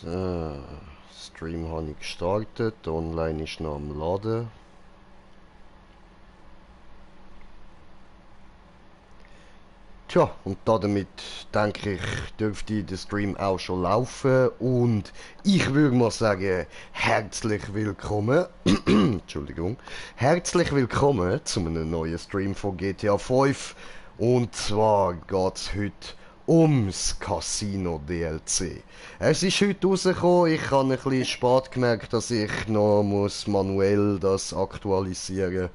So, Stream habe ich gestartet, online ist noch am Laden. Tja, und damit denke ich, dürfte der Stream auch schon laufen und ich würde mal sagen, herzlich willkommen, Entschuldigung, herzlich willkommen zu einem neuen Stream von GTA 5 und zwar geht es heute ums Casino DLC. Es ist heute rausgekommen, ich habe ein bisschen spät gemerkt, dass ich noch manuell das aktualisieren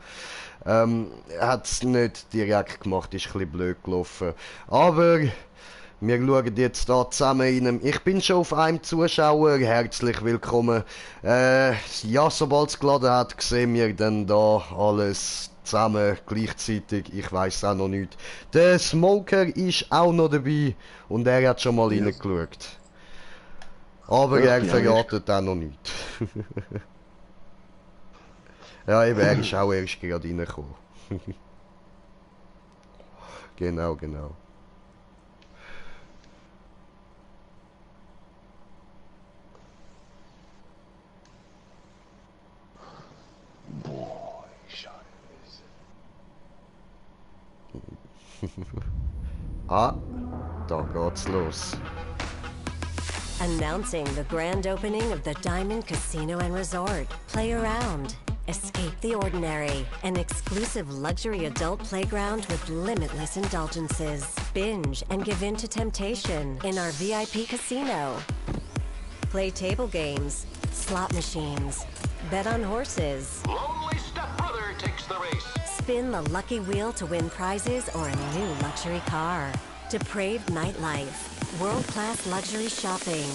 hat es nicht direkt gemacht, ist ein bisschen blöd gelaufen. Aber wir schauen jetzt da zusammen in einem... Ich bin schon auf einem Zuschauer, herzlich willkommen. Ja, sobald es geladen hat, sehen wir dann da alles zusammen gleichzeitig. Ich weiß auch noch nicht. Der Smoker ist auch noch dabei und er hat schon mal reingeschaut. Aber er verratet auch noch nicht. Ja, eben, er ist auch erst gerade reingekommen. Genau. Boah, Scheiße. Ah, da geht's los. Announcing the grand opening of the Diamond Casino and Resort. Play around. Escape the ordinary. An exclusive luxury adult playground with limitless indulgences. Binge and give in to temptation in our VIP casino. Play table games, slot machines, bet on horses. Lonely stepbrother takes the race. Spin the lucky wheel to win prizes or a new luxury car. Depraved nightlife. World-class luxury shopping.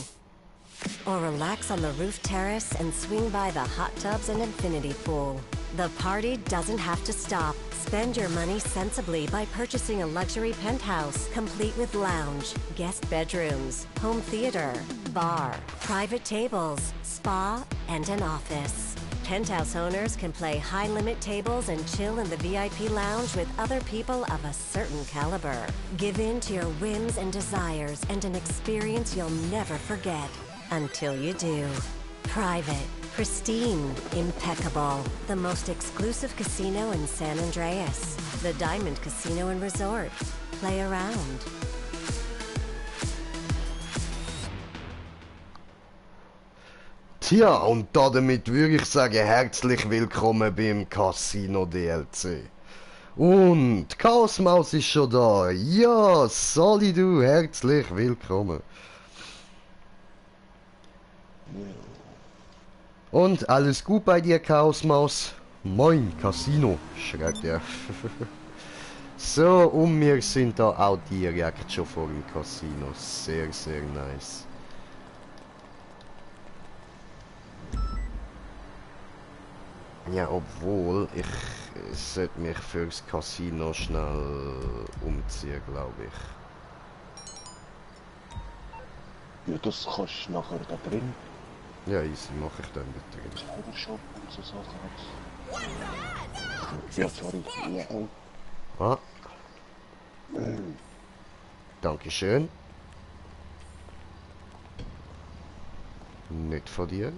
Or relax on the roof terrace and swing by the hot tubs and infinity pool. The party doesn't have to stop. Spend your money sensibly by purchasing a luxury penthouse, complete with lounge, guest bedrooms, home theater, bar, private tables, spa, and an office. Penthouse owners can play high-limit tables and chill in the VIP lounge with other people of a certain caliber. Give in to your whims and desires and an experience you'll never forget. Until you do. Private, pristine, impeccable. The most exclusive casino in San Andreas. The Diamond Casino and Resort. Play around. Tja, und damit würde ich sagen, herzlich willkommen beim Casino DLC. Und Chaos Maus ist schon da. Ja, Sali du, herzlich willkommen. Und alles gut bei dir, Chaos Maus? Moin, Casino, schreibt er. So, und wir sind da auch direkt schon vor dem Casino. Sehr nice. Ja, obwohl, ich sollte mich fürs Casino schnell umziehen, glaube ich. Ja, das kannst du nachher da drin. Ja, easy, mache ich dann da drin. Zaubershop und so Sachen. Ja, sorry. Ja, Ah. Dankeschön. Nicht von dir.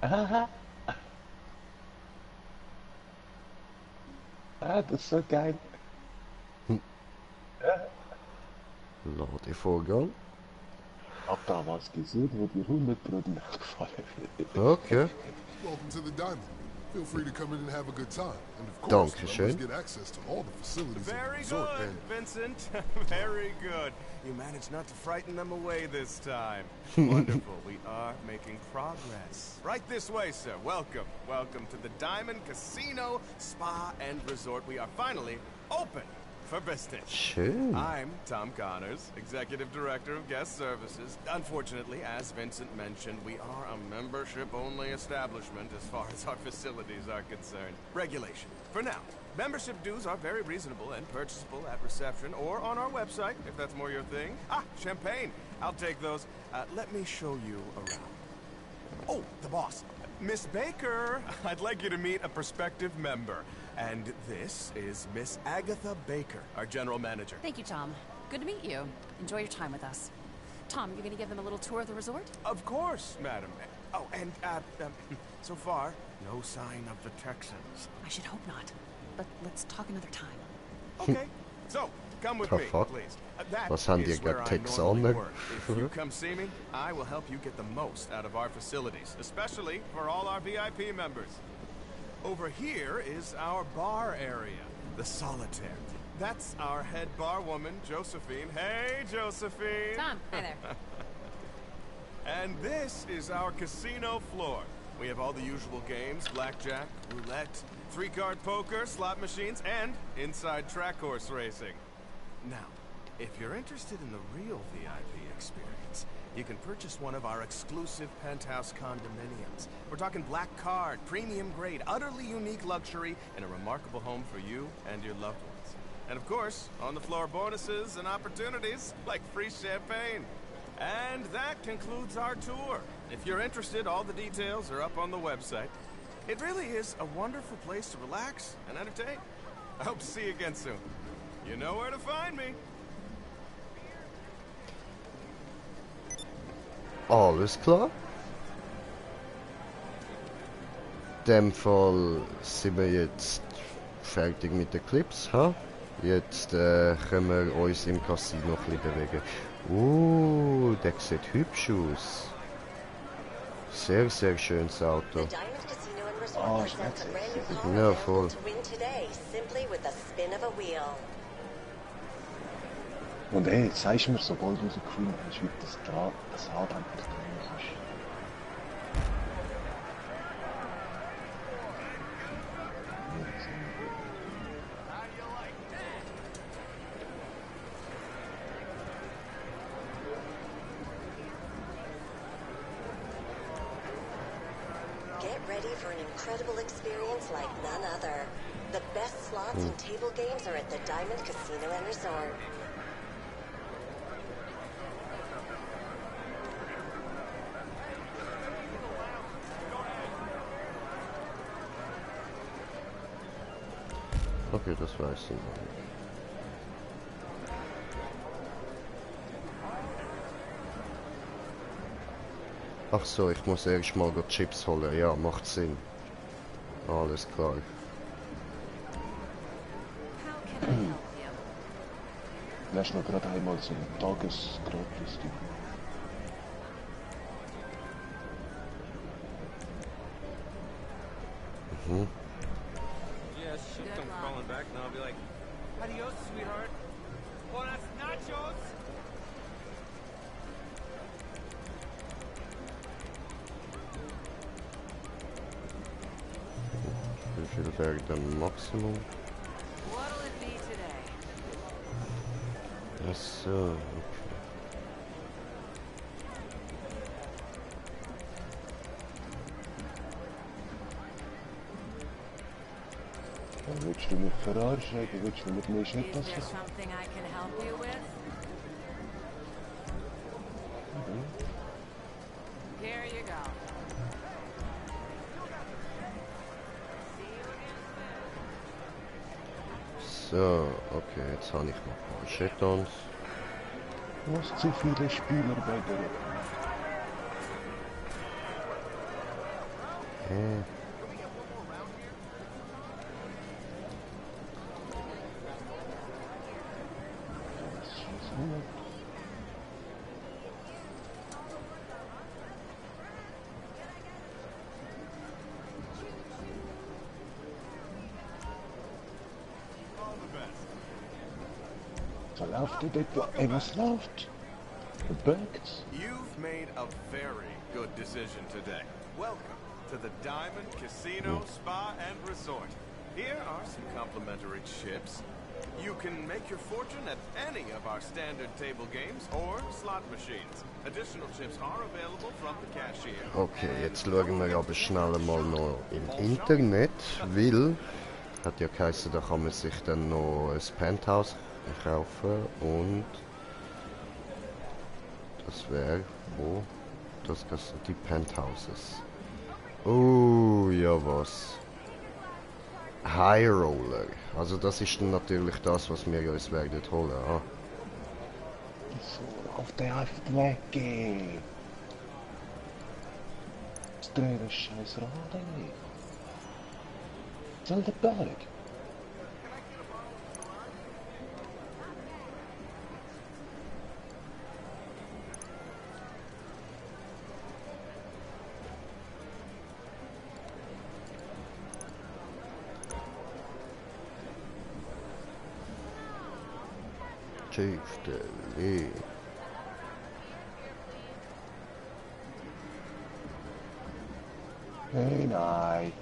Aha. Ah, das ist so geil. Ladevorgang. Hab da was gesehen, wo dir 100 Brüder gefallen wird. Okay. Welcome to the Diamond. Feel free to come in and have a good time. And of course, Dankeschön. members get access to all the facilities Very of the resort. good, And Vincent. Very good. You managed not to frighten them away this time. Wonderful. We are making progress. Right this way, sir. Welcome. Welcome to the Diamond Casino, Spa, and Resort. We are finally open for business. Schön. I'm Tom Connors, Executive Director of Guest Services. Unfortunately, as Vincent mentioned, we are a membership-only establishment as far as our facilities are concerned. Regulation. For now, membership dues are very reasonable and purchasable at reception or on our website, if that's more your thing. Ah, champagne. I'll take those. Let me show you around. Oh, the boss. Miss Baker, I'd like you to meet a prospective member. And this is Miss Agatha Baker, our general manager. Thank you, Tom. Good to meet you. Enjoy your time with us. Tom, you're gonna give them a little tour of the resort? Of course, madam. Oh, and, so far, no sign of the Texans. I should hope not. But let's talk another time. Okay, so, come with The me, fuck? please. That Was haben die is where gerade I Texaner? normally work. If you come see me, I will help you get the most out of our facilities, especially for all our VIP members. Over here is our bar area, the Solitaire. That's our head bar woman, Josephine. Hey, Josephine! Tom, hi there. And this is our casino floor. We have all the usual games, blackjack, roulette, three-card poker, slot machines, and inside track horse racing. Now, if you're interested in the real VIP experience, you can purchase one of our exclusive penthouse condominiums. We're talking black card, premium grade, utterly unique luxury, and a remarkable home for you and your loved ones. And of course, on-the-floor bonuses and opportunities like free champagne. And that concludes our tour. If you're interested, all the details are up on the website. It really is a wonderful place to relax and entertain. I hope to see you again soon. You know where to find me. Alles klar. In dem Fall sind wir jetzt fertig mit den Clips, ha? Jetzt können wir uns im Casino ein bisschen bewegen. Der sieht hübsch aus. Sehr, sehr schönes Auto. The Diamond Casino and Resort presents a brand new car Ja, available voll. to win today, simply with the spin of a wheel. Und ey, jetzt sagst du mir, sobald du rausgefunden hast, wie das Rad einfach drin ist. Get ready for an incredible experience like none other. The best slots and table games are at the Diamond Casino and Resort. Okay, das weiß ich noch nicht. Ach so, ich muss erst mal die Chips holen. Ja, macht Sinn. Alles klar. How can I help you? Lass noch gerade einmal so ein Tagesgratis. Yeah, she Good comes luck. crawling back, and I'll be like, adios, sweetheart. Buenas nachos! Wie viel wäre denn Maximum? What'll it be today? Ach so, okay. Willst du mich verarschen? Willst du mit mir Is there Schnittwasser? something I can help you with? Here you go. See you again soon. So, okay, jetzt habe ich noch ein paar Jetons. Du hast zu viele Spieler bei der... Okay. So läuft der dort. Ey, was läuft? Gebackt? You've made a very good decision today. Welcome to the Diamond Casino, Spa, and Resort. Here are some complimentary chips. You can make your fortune at any of our standard table games or slot machines. Additional chips are available from the cashier. Okay, jetzt schauen wir aber schnell mal noch im Internet, weil hat ja geheißen, da kann man sich dann noch ein Penthouse kaufen und das wäre wo? Das sind die Penthouses. Oh, ja was. High Roller. Also das ist dann natürlich das, was wir uns werden holen. Ah. So, auf der einfach weg, ey. Jetzt dreh das scheiß Rad, ey. Soll der Berg? Schiffstelle. Hey, nein.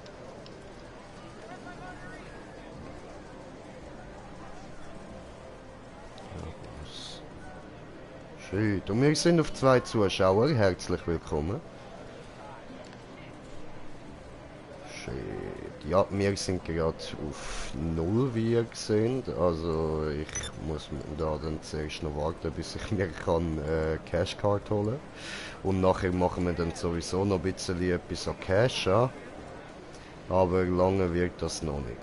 Schön. Und wir sind auf 2 Zuschauer. Herzlich willkommen. Schön. Ja, wir sind gerade auf 0, wie ihr seht. Also ich muss da dann zuerst noch warten, bis ich mir kann Cash Card holen. Und nachher machen wir dann sowieso noch ein bisschen etwas an Cash, ja. Aber lange wird das noch nicht.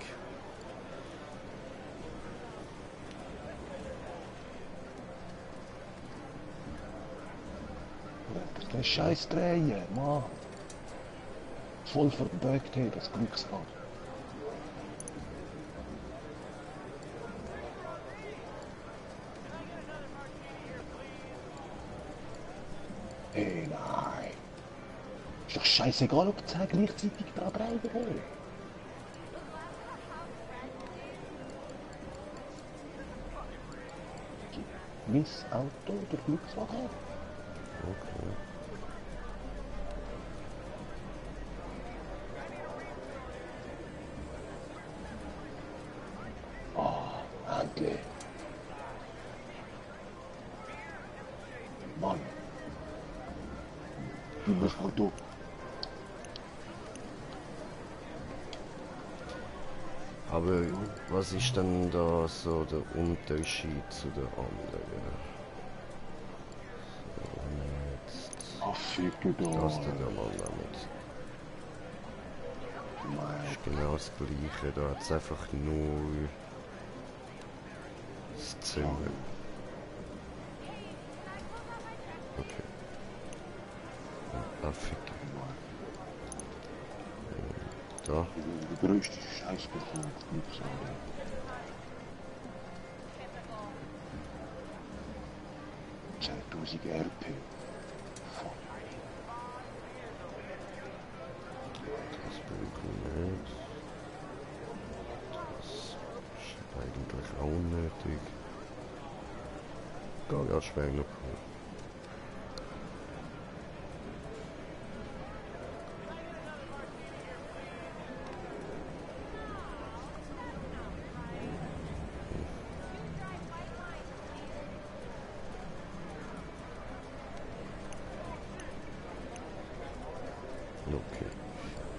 Der scheiß Drehen, Mann. Voll verbeugt, hey, das Glücksrad. Hey, nein. Ist doch scheißegal, ob 10 gleichzeitig da treiben, hey. Mein Auto oder Glücksrad her? Okay. Endlich. Mann. Du bist Auto. Aber was ist denn da so der Unterschied zu den anderen? So, jetzt Ach, ficke da. das da mal damit. Ist genau das gleiche, da hat es einfach nur das Zimmer. Okay. Ah, ficke. Da. Der größte Scheiß bekommt Glücksrad. 10.000 RP. Fuck. Das will ich nicht. Das ist eigentlich auch unnötig. Garage wäre noch cool. Okay.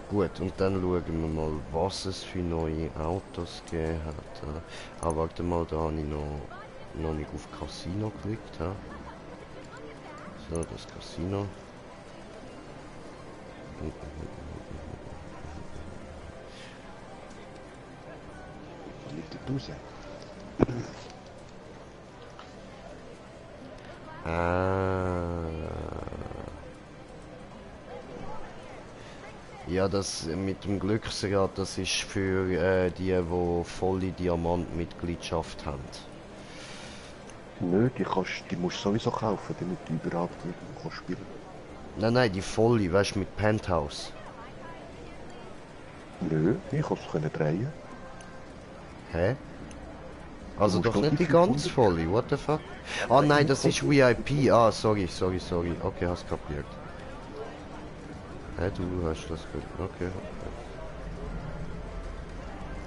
Gut, und dann schauen wir mal, was es für neue Autos gegeben hat. Ah, warte mal, da habe ich noch nicht auf Casino geklickt. So, das Casino. Was liegt da raus? Ja, das mit dem Glücksrad, das ist für die volle Diamantmitgliedschaft haben. Nö, die musst du sowieso kaufen, damit du überhaupt nicht spielen kannst. Nein, die volle, weißt du, mit Penthouse. Nö, ich kann es drehen. Hä? Also Du musst doch doch nicht die die ganz 500. volle, what the fuck? Ah nein, das ist VIP. Ah, sorry. Okay, hast kapiert. Hä, du hast das gut. Okay.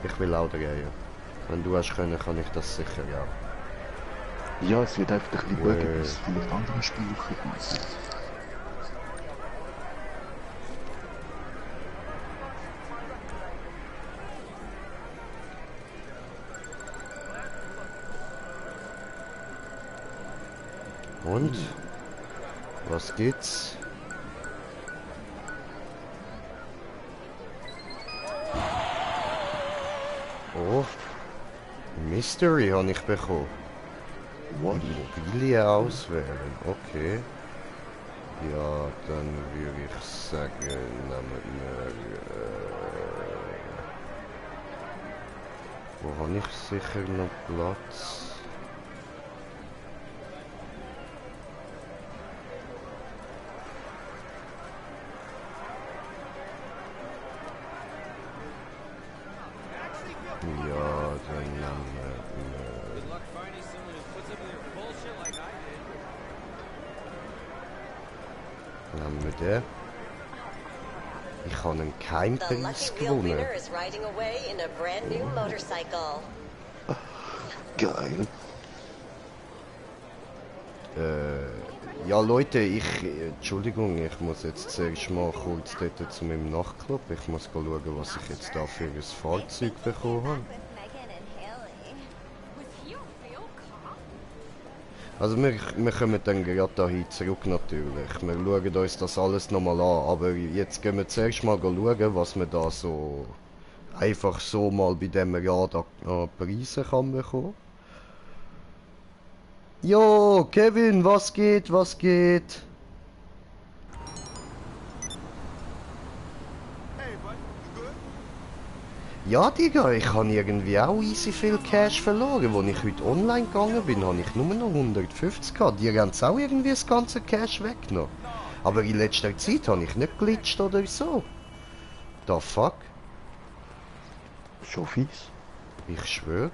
Ich will auch drehen. Wenn du hast können, kann ich das sicher auch. Ja, es wird einfach ein bisschen Well. buggy, bis vielleicht andere Spiele kommen. Und? Was gibt's? Oh, Mystery habe ich bekommen. What? Immobilie auswählen, okay. Ja, dann würde ich sagen, nehmen wir... wo habe ich sicher noch Platz? Ja, dann nehmen wir den. Ich habe einen The Keimpreis lucky wheel gewonnen. winner is riding away in a brand new motorcycle. Geil. Ja Leute, Entschuldigung, ich muss jetzt zuerst mal kurz dort zu meinem Nachtclub. Ich muss schauen, was ich jetzt da für ein Fahrzeug bekommen habe. With you, Phil, cop? Also wir kommen dann gerade dahin zurück natürlich. Wir schauen uns das alles nochmal an, aber jetzt gehen wir zuerst mal schauen, was man da so einfach so mal bei dem Rad an Preisen kann bekommen. Jo, Kevin, was geht, was geht? Ja, Digga, ich habe irgendwie auch easy viel Cash verloren. Als ich heute online gegangen bin, habe ich nur noch 150 gehabt. Die haben auch irgendwie das ganze Cash weggenommen. Aber in letzter Zeit habe ich nicht glitscht oder so. The fuck? Schon fies. Ich schwöre.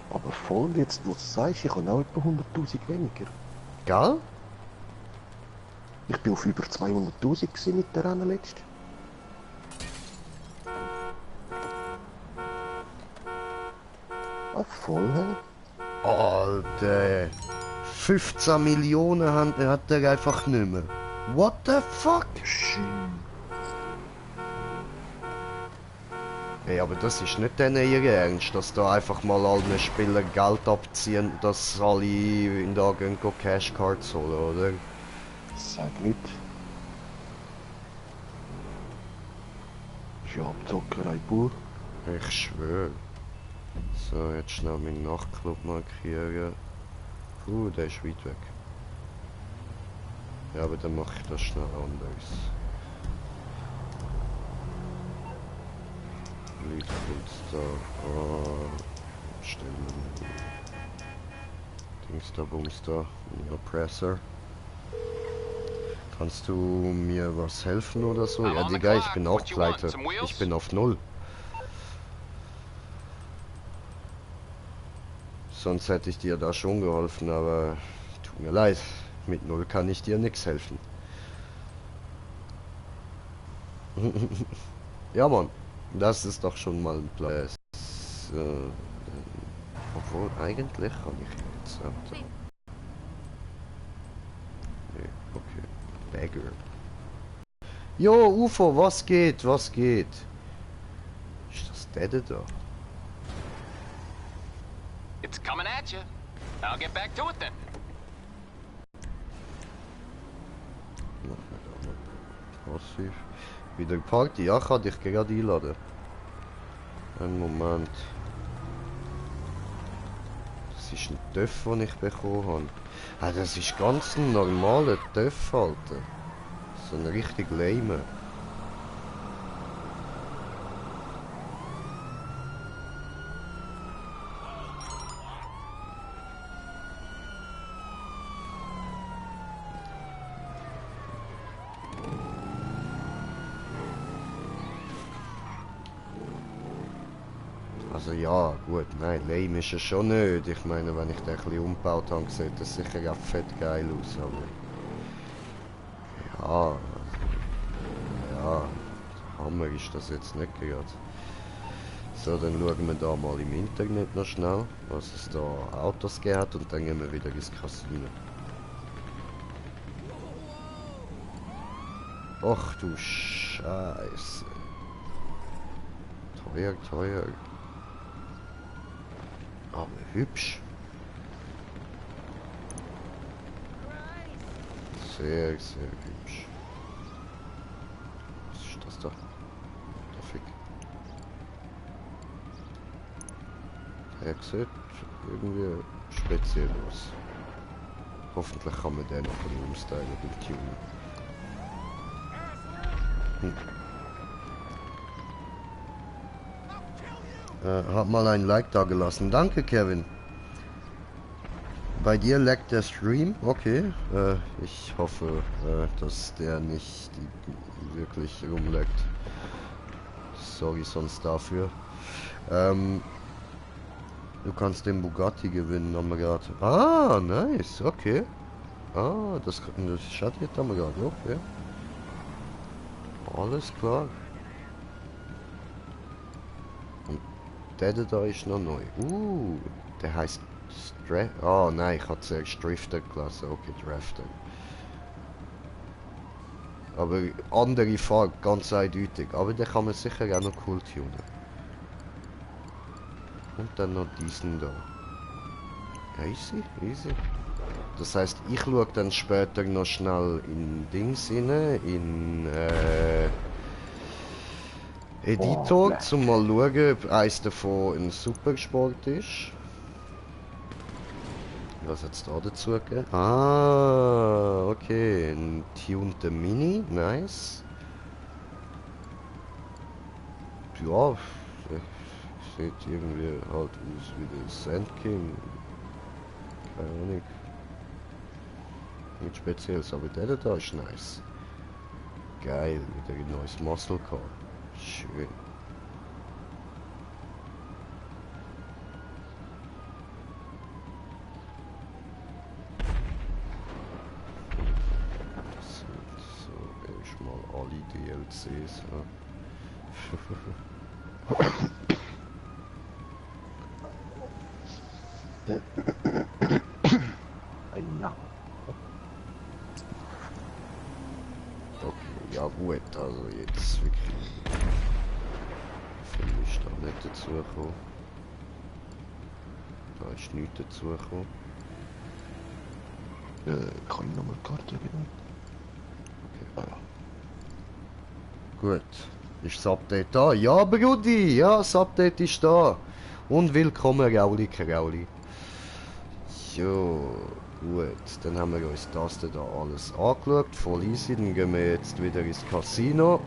Aber voll jetzt, wo du sagst, ich habe auch etwa 100'000 weniger. Gell? Ich bin auf über 200'000 gewesen mit der Rennen letzt. Ah, voll, hä? Alter. 15 Millionen hat er einfach nicht mehr. What the fuck? Shit. Hey, aber das ist nicht denen ihr Ernst, dass da einfach mal allen Spielern Geld abziehen, dass alle in da gehen Cashcards holen, oder? Sag nicht. Ist ja Abzockerei pur. Ich schwöre. So, jetzt schnell meinen Nachtclub markieren. Der ist weit weg. Ja, aber dann mache ich das schnell anders. Lieblingsda. Stellen. Dings da, Bums da. Neopressor. Kannst du mir was helfen oder so? Ja, Digga, ich bin auch pleite. Ich bin auf 0. Sonst hätte ich dir da schon geholfen, aber tut mir leid. Mit 0 kann ich dir nichts helfen. Ja, Mann. Das ist doch schon mal ein Plan. Obwohl, eigentlich kann ich jetzt... Nee, okay. Bagger. Jo, UFO, was geht? Was geht? Ist das der da? It's coming at you. I'll get back to it then. Machen wir da mal passiv. Wieder Party? Ja, kann dich gerade einladen. Einen Moment. Das ist ein Töff, den ich bekommen habe. Ah, das ist ganz ein normaler Töff, Alter. So ein richtig lame. Also ja, gut, nein, lame ist er schon nicht. Ich meine, wenn ich den ein bisschen umgebaut habe, sieht das sicher auch fett geil aus, aber... Ja, Hammer ist das jetzt nicht gerade. So, dann schauen wir da mal im Internet noch schnell, was es da Autos gibt und dann gehen wir wieder ins Casino. Ach du Scheiße. Teuer, teuer. Aber hübsch. Sehr, sehr hübsch. Was ist das da? er sieht irgendwie speziell aus. Hoffentlich kann man den noch ein umstylen beim Tunen. Hat mal ein Like da gelassen. Danke, Kevin. Bei dir leckt der Stream? Okay. Ich hoffe, dass der nicht wirklich rumleckt. Sorry sonst dafür. Du kannst den Bugatti gewinnen, haben wir gerade. Ah, nice, okay. Ah, das schattiert haben wir gerade, okay. Alles klar. Und der da ist noch neu. Der heißt oh nein, ich hatte zuerst Drifter gelassen. Okay, Drifter. Aber andere Farbe, ganz eindeutig. Aber den kann man sicher auch noch cool tunen. Und dann noch diesen da. Easy, easy. Das heißt, ich schaue dann später noch schnell in Dings rein, in Editor, zum mal schauen, ob eins davon ein Supersport ist. Was hat es da dazu gegeben? Ah, okay, ein tunter Mini, nice. Ja, sieht irgendwie halt aus wie der Sand King. Keine Ahnung. Nichts Spezielles, aber der da ist nice. Geil, wieder ein neues Muscle Car. Schön. Das sind so erstmal alle DLCs. Ja. Ja. Okay, ja gut, also jetzt wirklich viel ist da nicht dazu gekommen. Da ist nichts dazu gekommen. Kann ich nochmal die Karte geben? Okay. Gut. Ist das Update da? Ja, Brudi! Ja, das Update ist da. Und willkommen, Rauli, Rauli. Jo, gut. Dann haben wir uns das da alles angeschaut. Voll easy. Dann gehen wir jetzt wieder ins Casino.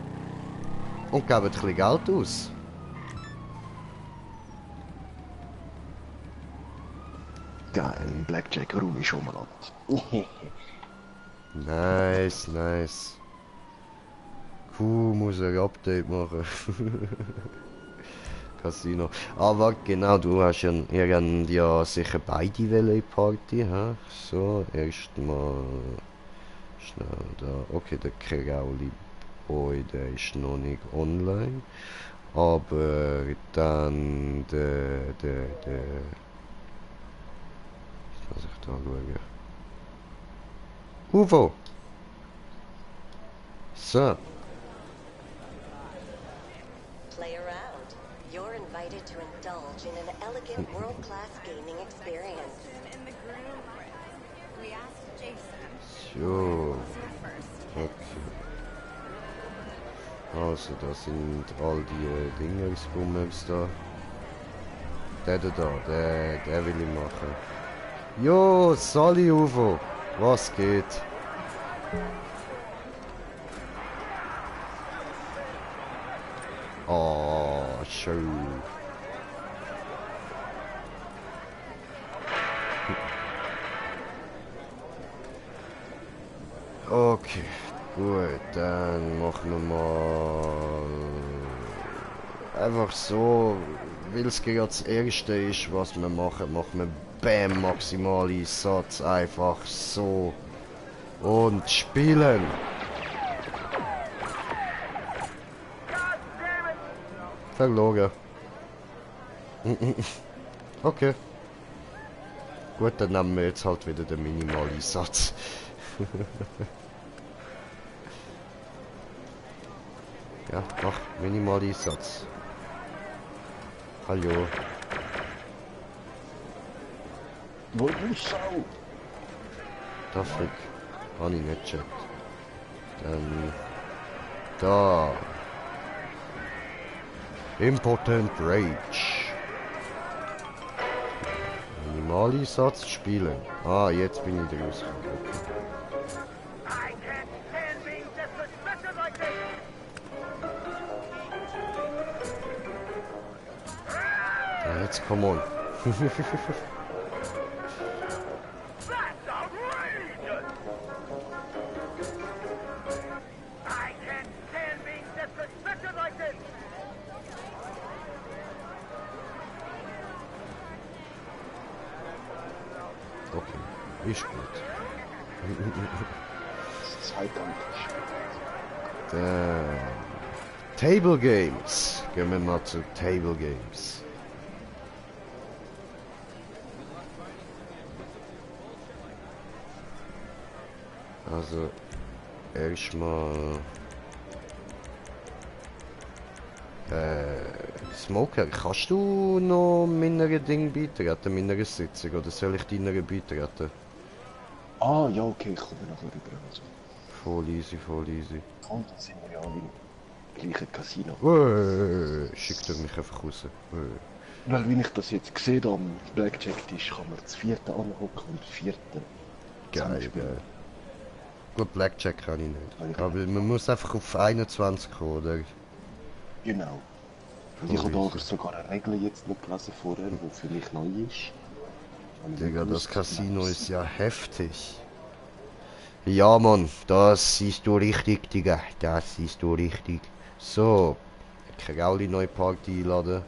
Und geben ein bisschen Geld aus. Geil, ein Blackjack-Raum ist schon mal an. Nice, nice. Muss ein Update machen. Casino. Aber genau, du hast ja, ihr habt ja sicher beide Welle in Party, ha? So, erstmal schnell da. Okay, der Kerauli Boy, der ist noch nicht online. Aber dann der was ich da schaue. Uvo! So. Play around. You're invited to indulge in an elegant world-class gaming experience. In the groom. We asked Jason. So. First. Okay. Also, das sind all die Dingersbummers da. Der will ich machen. Jo, Sally Uvo, was geht? Oh, schön. Okay, gut, dann machen wir mal einfach so, weil es gerade das erste ist, was wir machen, machen wir Bam, maximale Satz, einfach so und spielen. Verloren. Okay. Gut, dann nehmen wir jetzt halt wieder den minimalen Satz. Ja, mach minimalen Satz. Hallo. Wo ist Sau? Dafür habe ich nicht gecheckt. Dann da. Impotent Rage. Normaleinsatz spielen. Ah, jetzt bin ich draußen. Ja, jetzt come on. Okay, ist gut. Table Games. Gehen wir mal zu Table Games. Also, erstmal... Smoker, kannst du noch meiner Ding beitreten, meiner Sitzung, oder soll ich deiner beitreten? Ah, ja, okay, ich komme nachher rüber. Also. Voll easy, voll easy. Und dann sind wir ja alle im gleichen Casino. Schickt er mich einfach raus. Weil, wie ich das jetzt gesehen habe, am Blackjack-Tisch kann man das vierte anhocken und das vierte. Geil, geil. Gut, Blackjack kann ich nicht. Aber man muss einfach auf 21 kommen, oder? Genau. Und ich habe da sogar eine Regel jetzt noch gelesen vorher, die für mich neu ist. Digga, das Casino ist ja heftig. Ja, Mann, das siehst du richtig, Digga. Das siehst du richtig. So. Ich kann auch die neue Party einladen.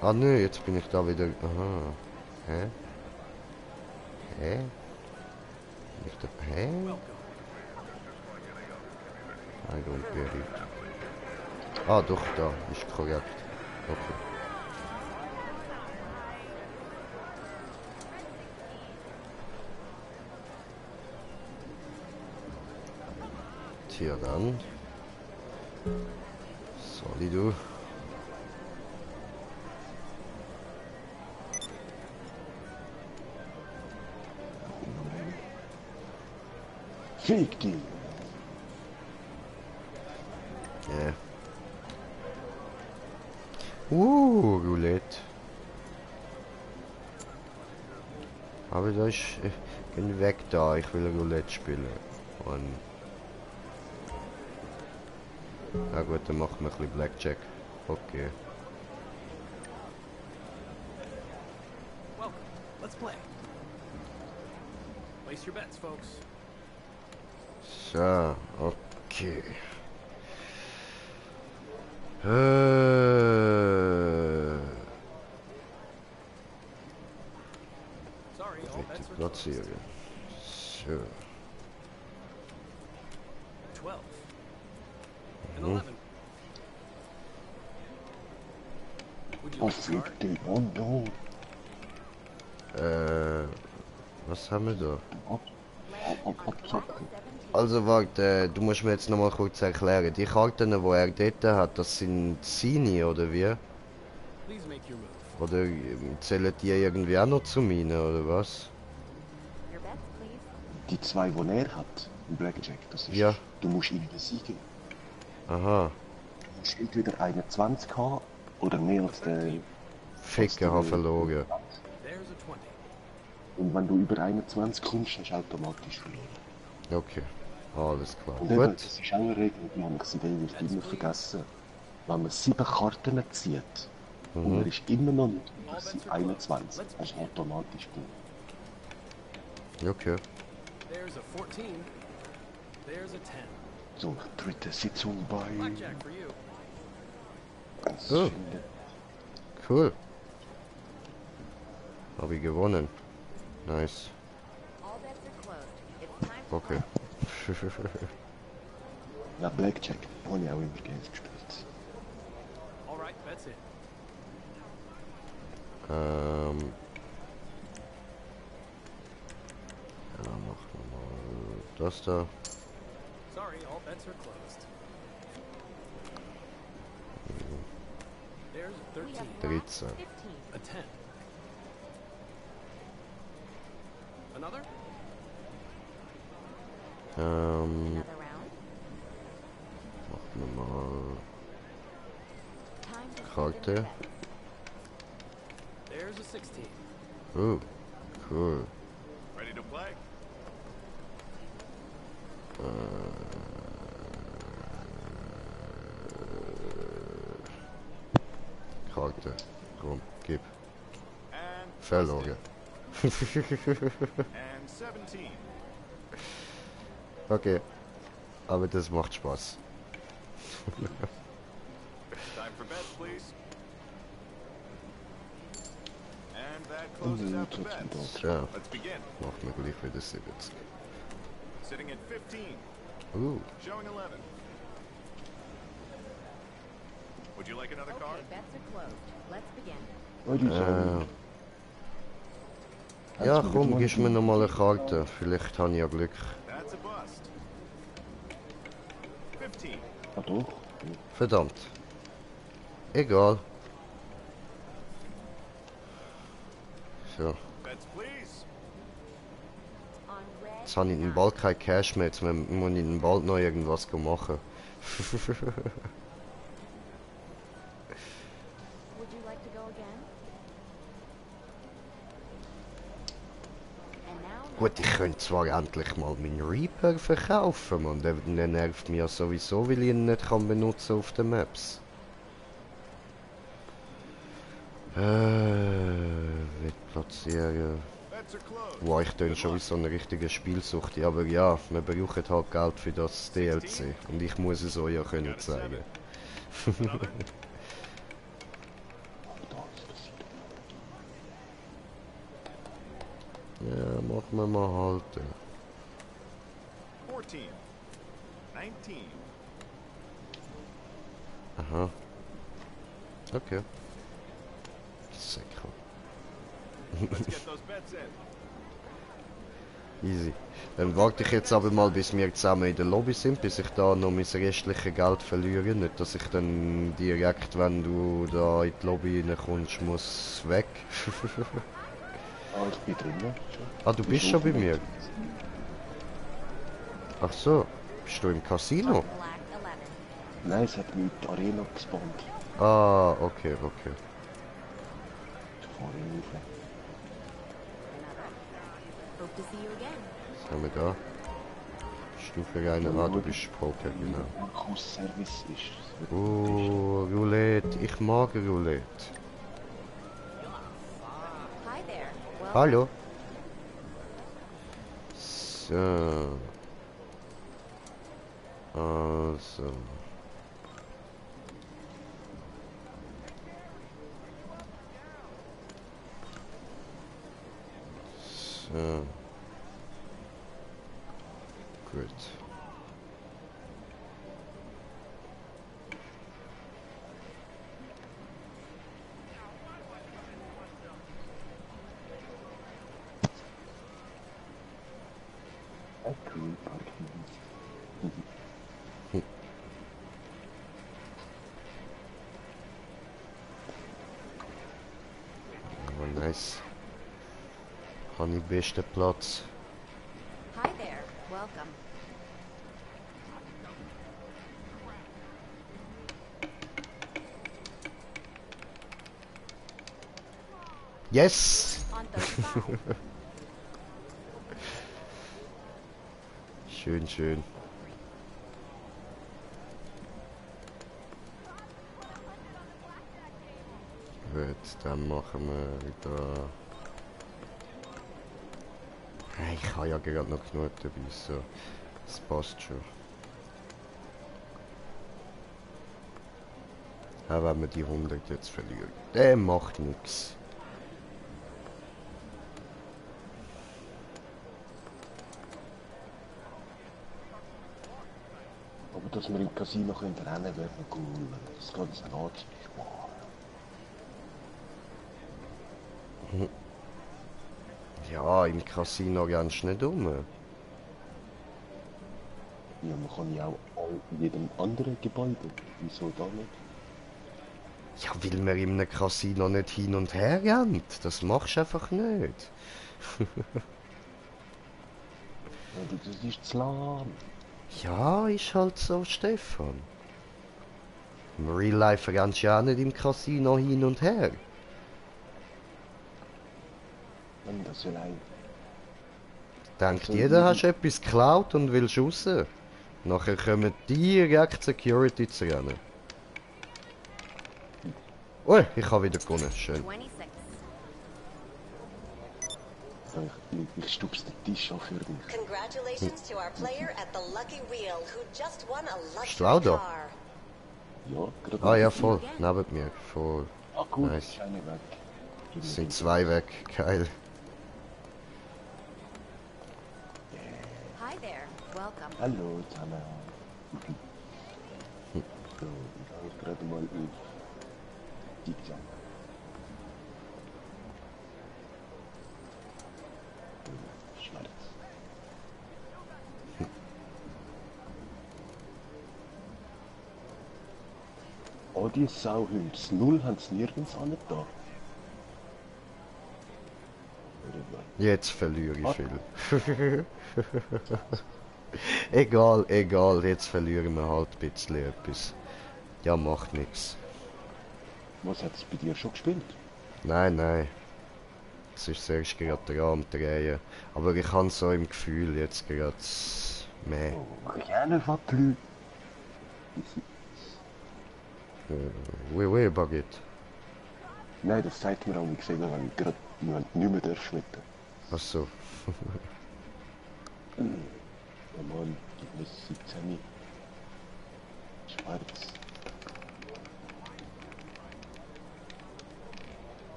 Ah, nö, jetzt bin ich da wieder. Aha. Hä? Hä? Bin ich da. Hä? I don't get it. Ah, doch, da. Ist korrekt. Okay. Tja, dann. Sorry, du. Fick die! Ja. Roulette. Aber da ist... Geh weg da, ich will Roulette spielen. Und... Na gut, dann machen wir ein bisschen Blackjack. Okay. Welcome. Let's play. Place your bets, folks. So, okay. Sorry, all bets are Platzieren. So. 12 and 11. Would you Oh, like to start? fick die! Oh no! Was haben wir da? Abzocken. Also warte, du musst mir jetzt noch mal kurz erklären. Die Karten, die er dort hat, das sind seine, oder wie? Please make your move. Oder zählen die irgendwie auch noch zu meinen, oder was? Die zwei, die er hat, im Blackjack, das ist... Ja. Du musst ihn besiegen. Aha. Du musst entweder 21 haben, oder mehr als den... Ficken, habe verloren. There's a 20. Und wenn du über 21 kommst, hast du automatisch verloren. Okay, alles klar. Und eben, Gut. das ist auch eine Regel, die habe ich wird immer vergessen. Wenn man 7 Karten zieht, und man ist immer noch nicht über 21, hast du automatisch gewonnen. Okay. There's a 14. There's a 10. So, dritte Sitzung bei... Blackjack for you. Oh. Cool. Habe ich gewonnen. Nice. Okay. Ja, Blackjack, habe ich auch immer gerne gespielt. All right, that's it. Ja, machen wir mal das da. Sorry, all bets are closed. There's a 13. 13. A 10. Another? Machen wir mal Karte. 16. Oh, cool. Ready to play? Karte. Komm, gib. And Verloren. and 17. Okay. Aber das macht Spaß. Time for bets, please. And that closes out the bets. Ja, Let's begin. macht mir gleich wieder 70. Sitting at 15. Showing 11. Would you like another card? bets are closed. Let's begin. Weil die sagen, Ja, mir komm, wieder gib mir noch mal eine Karte. Vielleicht habe ich ja Glück. That's a bust. 15. Ah doch. Verdammt. Egal. So, Bets, please. On red. jetzt habe ich den Ball kein Cash mehr. Jetzt muss ich den Ball noch irgendwas machen. Would you like to go again? And now Gut, ich könnte zwar endlich mal meinen Reaper verkaufen, man. Der nervt mich ja sowieso, weil ich ihn nicht kann benutzen auf den Maps. Wird platzieren. Bets are closed. Wow, ich tue schon wie so eine richtige Spielsucht. Aber ja, wir brauchen halt Geld für das DLC. Und ich muss es euch ja können zeigen. Another? Ja, machen wir mal halten. 14. 19. Aha. Okay. Säckel. Let's get those bets in. Easy. Dann warte ich jetzt aber mal, bis wir zusammen in der Lobby sind, bis ich da noch mein restliches Geld verliere. Nicht, dass ich dann direkt, wenn du da in die Lobby reinkommst, muss weg. Ah, ich bin drin. Ah, du bist schon bei mir? Ach so. Bist du im Casino? black 11. Nein, es hat mich die Arena gespawnt. Ah, okay, okay. Vorhin rauf. Hope to see you again. Was haben wir da? Stufe 1. Ah, du bist Poker, genau. Kursservice ist. Roulette. Ich mag Roulette. Hi there. Well, Hallo. So. Also. So. Gut. Oh, nice. Habe ich besten Platz. hi there. Welcome. Yes! On 35. Schön, schön. Gut, dann machen wir da. Ich habe ja gerade noch genug dabei, so. Das passt schon. Auch wenn wir die 100 jetzt verlieren. Der macht nichts. Aber dass wir im Casino rennen können, wäre noch cool. Das ganze Nahtspiel machen. Ja, im Casino rennst du nicht um. Ja, man kann ja auch in jedem anderen Gebäude. Wieso da nicht? Ja, weil man in einem Casino nicht hin und her rennt. Das machst du einfach nicht. Ja, das ist zu lahm. Ja, ist halt so, Stefan. Im Real Life rennst du ja auch nicht im Casino hin und her. Mann, das will ein. Denkt jeder, hast du etwas geklaut und willst raus. Nachher kommen direkt Security zu rennen. Oh, ich habe wieder gewonnen. Schön. 26. Ich stupse den Tisch an für dich. Congratulations to our player at the Lucky Wheel who just won a Bist du auch luxury da? car. Ja, gerade. Ah ja, voll. Neben mir. Voll. Ah, gut, Nice. ist eine weg. Es sind 2 weg. Geil. Hi there. Welcome. Hallo, zusammen. So, ich gehe gerade mal auf TikTok. Schwarz. Oh, die Sauhunde. 0 haben sie nirgends an da. Jetzt verliere ich viel. Egal, egal. Jetzt verlieren wir halt ein bisschen etwas. Ja, macht nichts. Was hat es bei dir schon gespielt? Nein, nein. Es ist erst gerade dran am Drehen. Aber ich habe so im Gefühl jetzt gerade mehr. Oh, gerne von die Leute. Oui, oui, Baguette. Nein, das zeigt mir auch nicht gesehen, weil ich gerade nicht mehr darf mit. Ach so. Ja, Mann, du bist 17. Schwarz.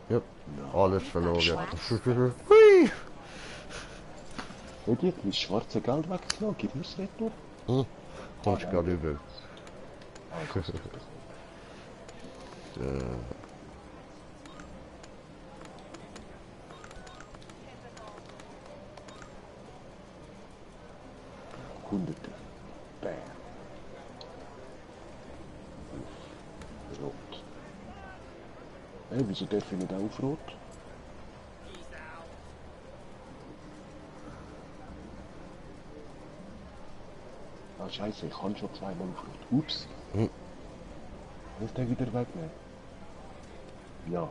Ja, alles verloren. Hui! Und jetzt ist schwarze Geld weggenommen, gib mir das retour. Kommst gerade über. Hunderte. Bam. Rot. Hey, wieso darf ich nicht auf Rot? Ah, scheiße, ich kann schon zweimal auf Rot. Ups. Muss der wieder wegnehmen? Ja.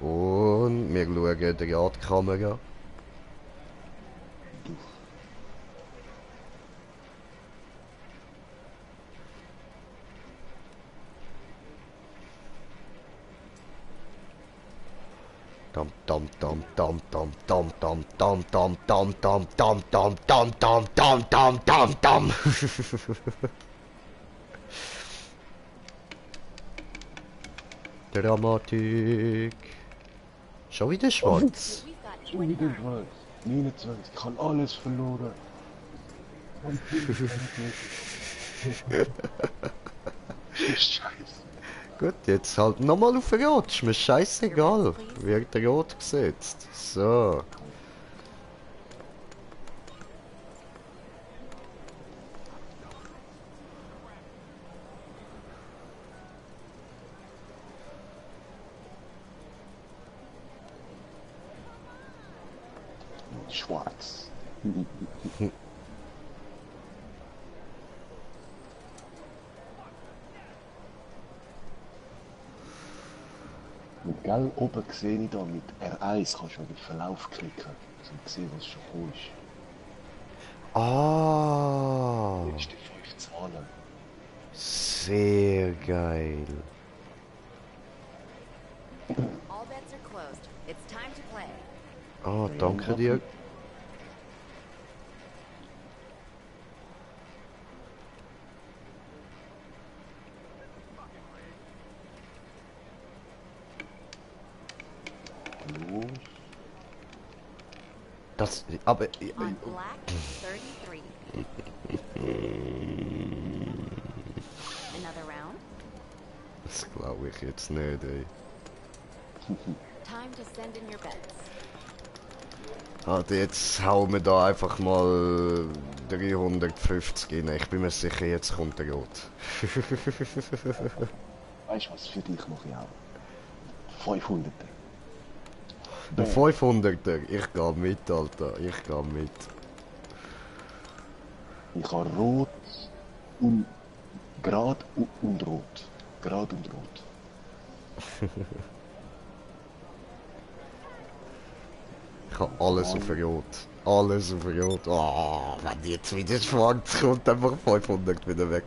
Und wir schauen die Radkamera. Dam dam dam dam dam dam dam dam dam dam dam dam dam dam dam dam dam dam dam. Dramatik. Schon wieder schwarz. We've got Schon wieder was. 29, ich habe alles verloren. Scheiße. Gut, jetzt halt nochmal auf Rot. Ist mir scheißegal. Wird rot gesetzt. So. Schwarz. Und gell, oben sehe ich da mit R1 kannst du auf den Verlauf klicken, um zu sehen, was schon gekommen ist. Ah. Das ist die 5 Zahlen. Sehr geil. all bets are closed. It's time to play. Ah, danke dir. Los. Das, aber On black, 33. Another round. das glaube ich jetzt nicht, ey. Time to send in your bets. Also jetzt hauen wir da einfach mal 350 rein. Ich bin mir sicher, jetzt kommt der Rot. Weißt du was, für dich mache ich auch. 500. Ein 500er, ich gehe mit, Alter. Ich gehe mit. Ich habe rot und grad und rot. Grad und rot. Ich habe alles auf Rot. Alles auf Rot. Oh, wenn jetzt wieder schwarz kommt, einfach 500 wieder weg.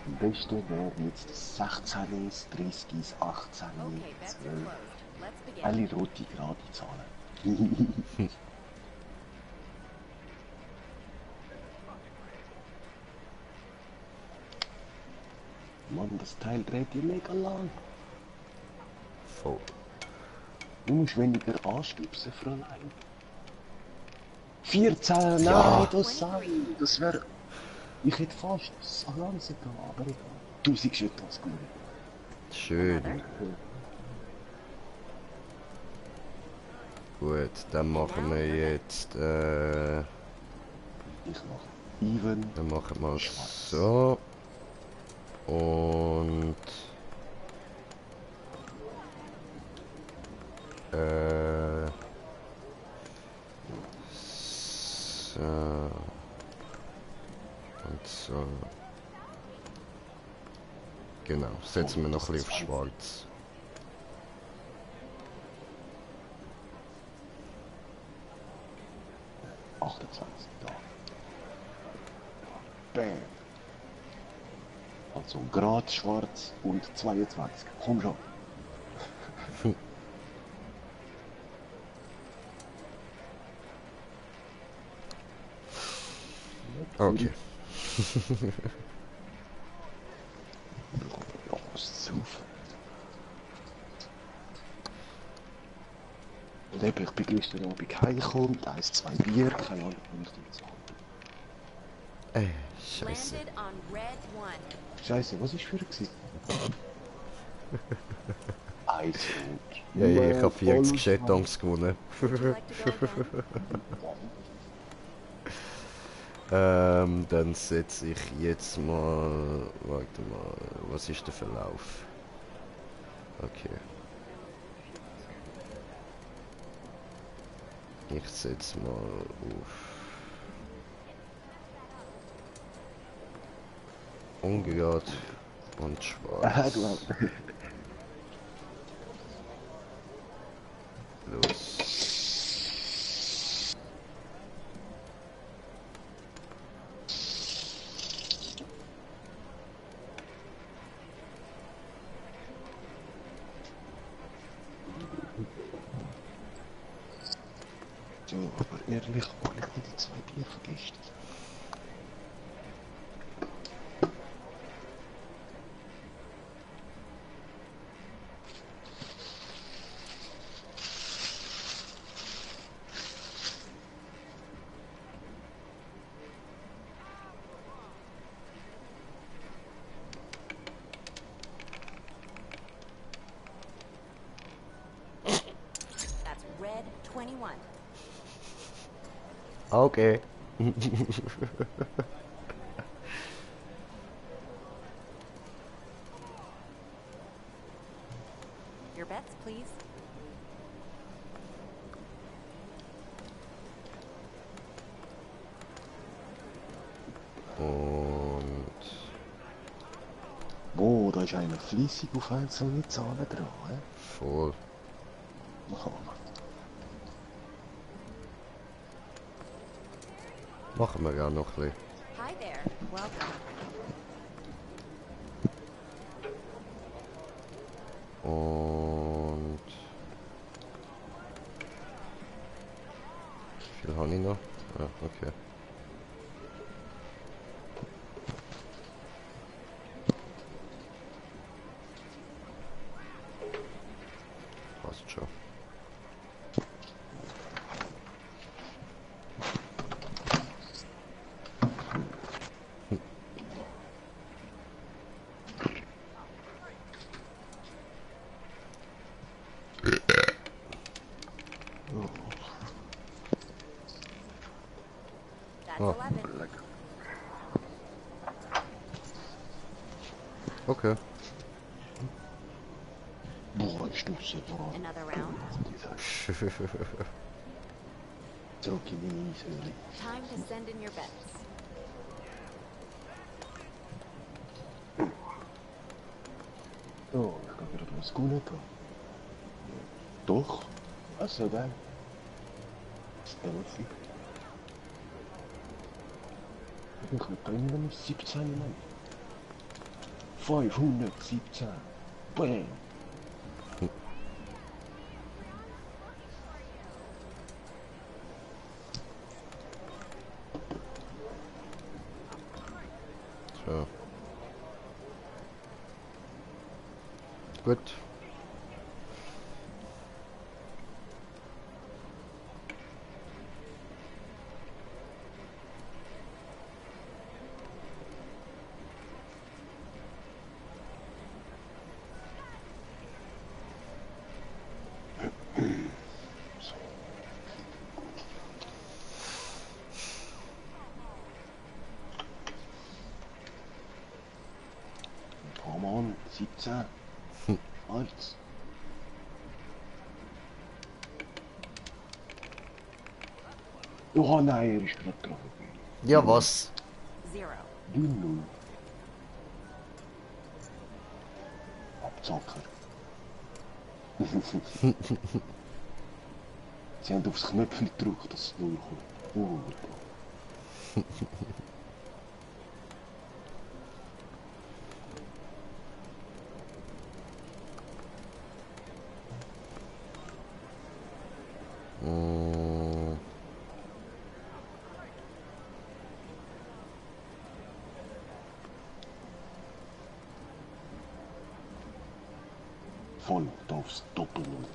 Am besten wäre jetzt 16 ist, 30 ist, 18 Okay, ist, bets are 12. closed. Let's begin. Alle rote gerade Zahlen. Mann, das Teil dreht ja mega lang. Voll. Du musst weniger anstupsen, Fräulein. 14, Ja. nein, das sei. Das wäre... Ich hätte fast Salance gehabt, aber egal. 1000 Schritt als gut. Schön. Gut, dann machen wir jetzt, Ich mache Even. dann machen wir Schwarz. so. Und, so. Und so. Genau, setzen wir noch ein bisschen auf schwarz. Ja. 28, da. Bam. Also grad schwarz und 22. Komm schon. Okay. Ja, saufen. Und eben, ich bin gestern Abend heimgekommen mit 1, 2 Bier, keine Ahnung, wie ich die zahle. Scheiße. Landed on red 1. Scheiße, was ist für gewesen? Eins rot. Ja, ich habe 40 Alles Jetons gewonnen. Would you like to go again? Dann setze ich jetzt mal... Warte mal, was ist der Verlauf? Okay. Ich setze mal auf... Ungerade und Aha, schwarz. du hast... Los. So, aber ehrlich, hol ich mir die 2 Bier vergessen. That's red 21. Okay. Your bets, please. Und... Boah, da ist einer fließig auf einzelne Zahlen dran, hä? Voll. Oh, Machen wir auch noch ein bisschen. Hi there. Welcome. Und... Wie viel habe ich noch? Ah, okay. Passt schon. That's Oh. 11. lecker. Okay. Boah, ist das so dran. Another round. Zurück in die Eishöhle. Time to send in your bets. Oh, ich kann gerade was Gutes gehen. Doch, also geil. Das Elfi. Ich bin drin, 17 Mann. 517. Bam. So. Gut. Oh Mann, 17. Alt. Oh nein, er ist gerade dran. Ja, was? 0. 3-0. Abzocker. Sie haben aufs Knöpfchen gedrückt, dass es 0 kommt. Mm, Voll aufs Doppel-0.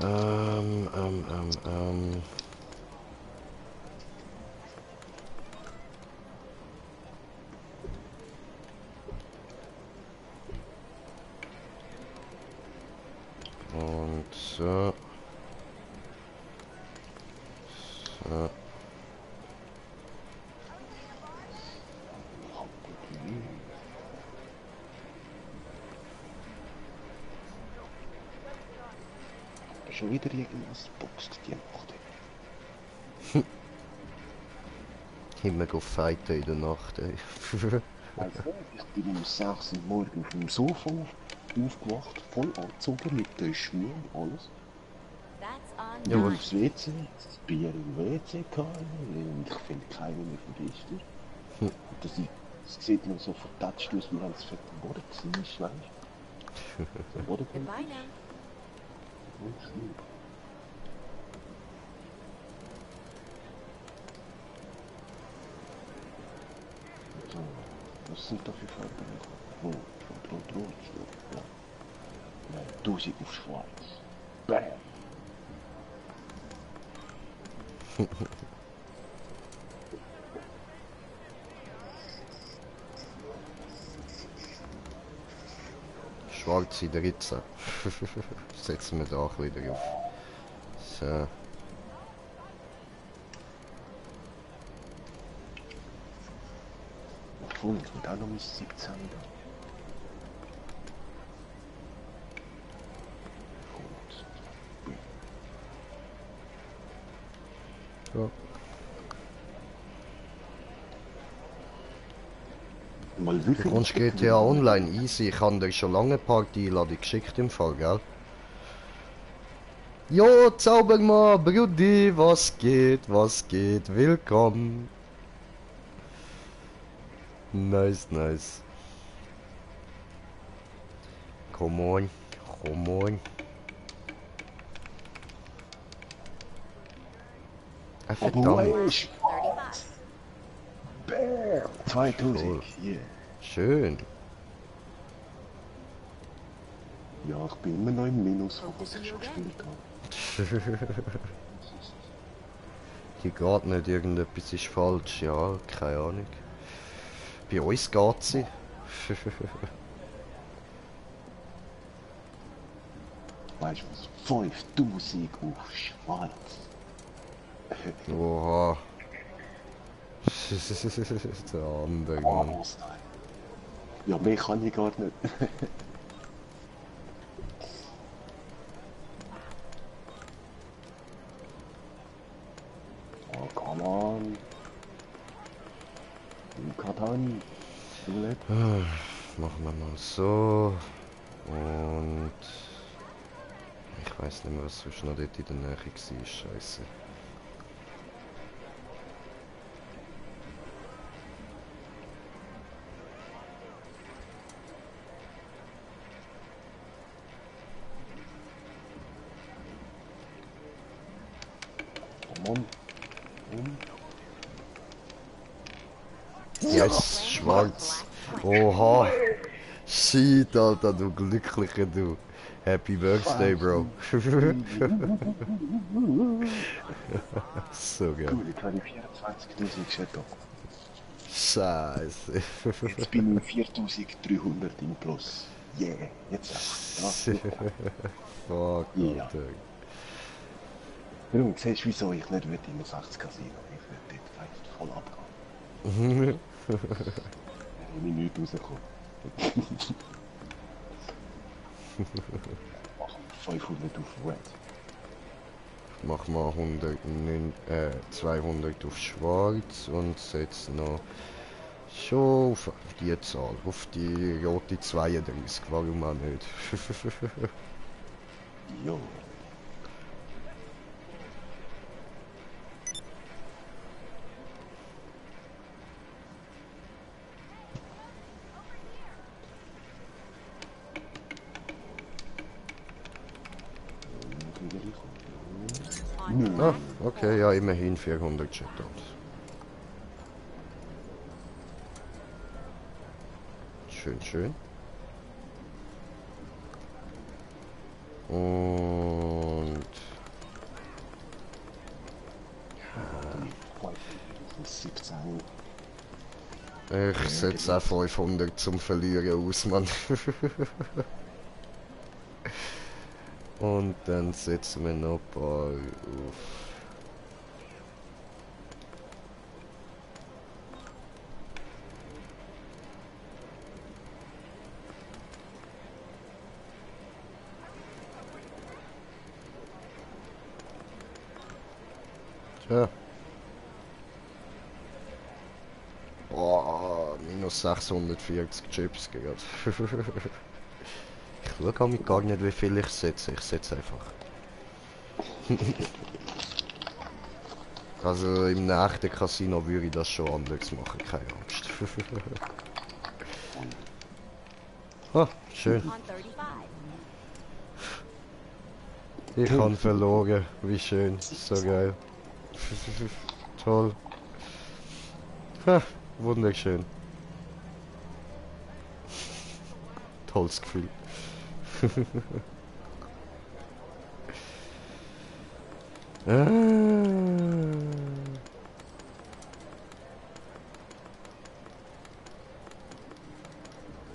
ähm, ähm, ähm, ähm. Und so. So. Schon wieder irgendwas boxt die Nacht. Immer go fighten in der Nacht, ey. Weißt du, ich bin um 6 Uhr morgens auf dem Sofa aufgewacht, voll angezogen mit den Schuhen und alles. Ja, Bin was? aufs WC, das Bier im WC gehabt und ich finde keinen mehr von gestern. Und das sieht man so vertatscht aus, wie wenn es fett am Boden war, weißt du? So am Boden kommt. Goodbye now. Und schlimm. So, was sind da für Farben? Rot, ja. Nein, du siehst auf schwarz. Bam! Schwarze Ritze. Setzen wir da auch wieder auf. So. Voll, ich will auch noch mit 17 da. Ja. Mal wie Du viel kommst GTA Online easy. Ich habe dir schon lange Party-Einladung geschickt im Fall, gell? Jo, Zaubermann, Brudi, was geht, willkommen. Nice, nice. Come on, come on. Ah, Aber verdammt. weisst, bam, 2000, Cool. yeah. Schön. Ja, ich bin immer noch im Minus, von was ich schon gespielt habe. Hier geht nicht, irgendetwas ist falsch. Ja, keine Ahnung. Bei uns geht sie. Weißt du was? 5000 auf Schwarz. Oha. Der andere Mann. Was da? Ja, mehr kann ich gar nicht. Oh, come on. Überlebt. Machen wir mal so. Und ich weiß nicht mehr, was sonst noch dort in der Nähe war. Scheiße. Oh Mann. Yes, schwarz. Oha. Shit, Alter, du Glücklicher, du. Happy Birthday, Bro. So geil. Du, jetzt habe ich 24.000 Shadow. Scheiße. Jetzt bin ich 4.300 im Plus. Yeah, jetzt auch. Ja, Fuck, Ja. Alter. du siehst, wieso ich nicht in einem 60 Casino. Ich würde dort einfach voll abgehen. Wenn ich nicht rausgekommen. Machen wir 500 auf Red. Mach mal 200 auf schwarz und setz noch schon auf die Zahl, auf die rote 32, warum auch nicht? Jo. Ah, okay, ja, immerhin 400 Jetons. Schön, schön. Und 17. ich setze auch 500 zum Verlieren aus, Mann. Und dann setzen wir noch ein paar auf. Tja. Boah, minus 640 Chips gerade. Ich schaue mich gar nicht, wie viel ich setze. Ich setze einfach. Also im nächsten Casino würde ich das schon anders machen, keine Angst. Ah, schön. Ich habe verloren, wie schön, so geil. Toll. Ha, wunderschön. Tolles Gefühl. Machen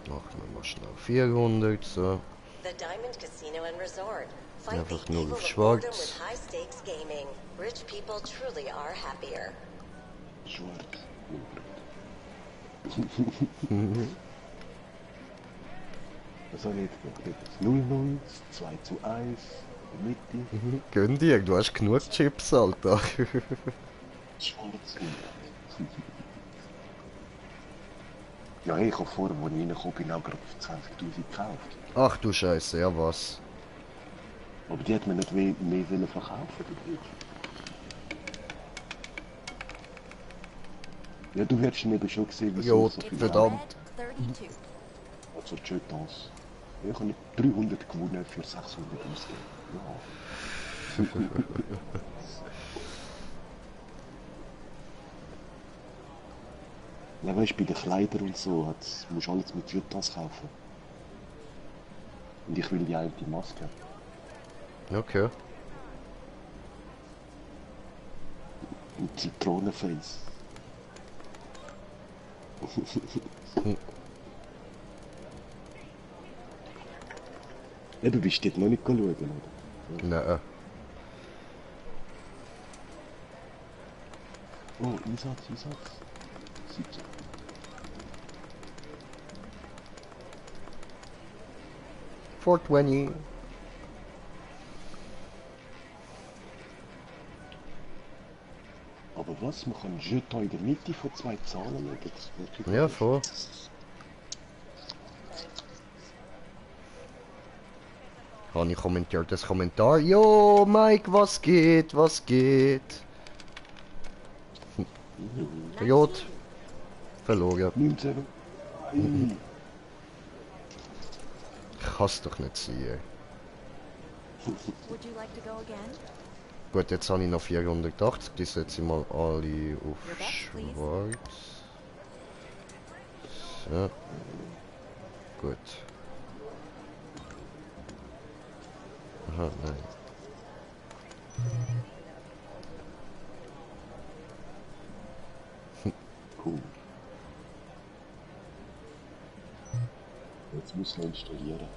wir mal schnell 400, so. The Diamond Casino and Resort. Fight Einfach the nur evil auf of boredom schwarz. with high-stakes gaming. Rich people truly are happier. Schwarz. Was soll ich jetzt noch? Jetzt 0-0, 2:1, in der Mitte. Gönn dir, du hast genug Chips, Alter. Schwarz. Ja, hey, ich habe vorher, als ich reingekommen bin, auch gerade für 20.000 gekauft. Ach du Scheiße, ja was? Aber die hat mir nicht mehr wollen verkaufen. Ja, du hättest eben schon gesehen, wieso Jo, so viel verdammt. 32. Also Jetons. Ich habe nicht 300 gewonnen für 600 ausgegeben. Ja. Ja, weißt du, bei den Kleidern und so musst du alles mit Jetons kaufen. Und ich will die eine Maske. Okay. Und Zitronenface. Ja, du bist dort noch nicht schauen, oder? Nein. Oh, Einsatz. 17. $4.20. Aber was? Man kann Jeton in der Mitte von zwei Zahlen legen. Das ist wirklich Ja, voll. Habe ich kommentiert das Kommentar. Jo, Mike, was geht? Was geht? Jod. Verloren. 19. Ei. Kann's doch nicht sein. Would you like to go again? Gut, jetzt habe ich noch 480. Die setze ich mal alle auf Your bets, please. schwarz. So. Gut. Aha, nein. Cool. Jetzt müssen wir installieren.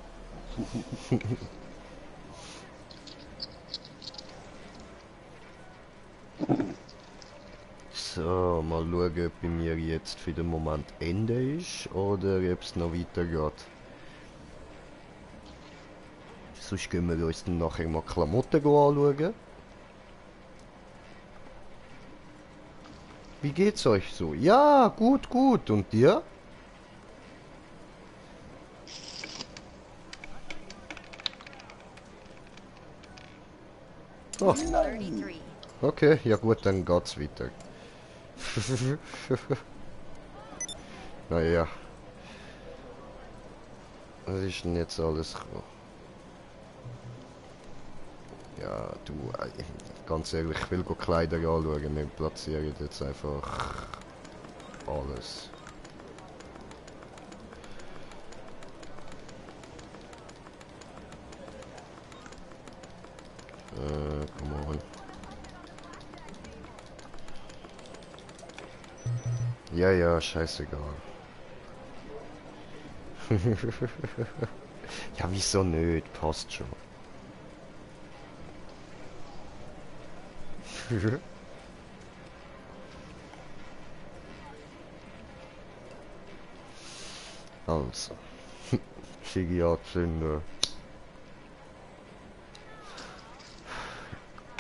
So, mal schauen, ob bei mir jetzt für den Moment Ende ist oder ob es noch weitergeht. Sonst gehen wir uns dann nachher mal Klamotten anschauen. Wie geht's euch so? Ja, gut, gut. Und dir? Oh, 33. okay, ja gut, dann geht's weiter. Naja. Was ist denn jetzt alles gekommen? Ja, du, ganz ehrlich, ich will Kleider anschauen. Wir platzieren jetzt einfach alles. Come on. Ja, ja, scheißegal. Ja, wieso nicht? Passt schon. Also. Figi anzünden.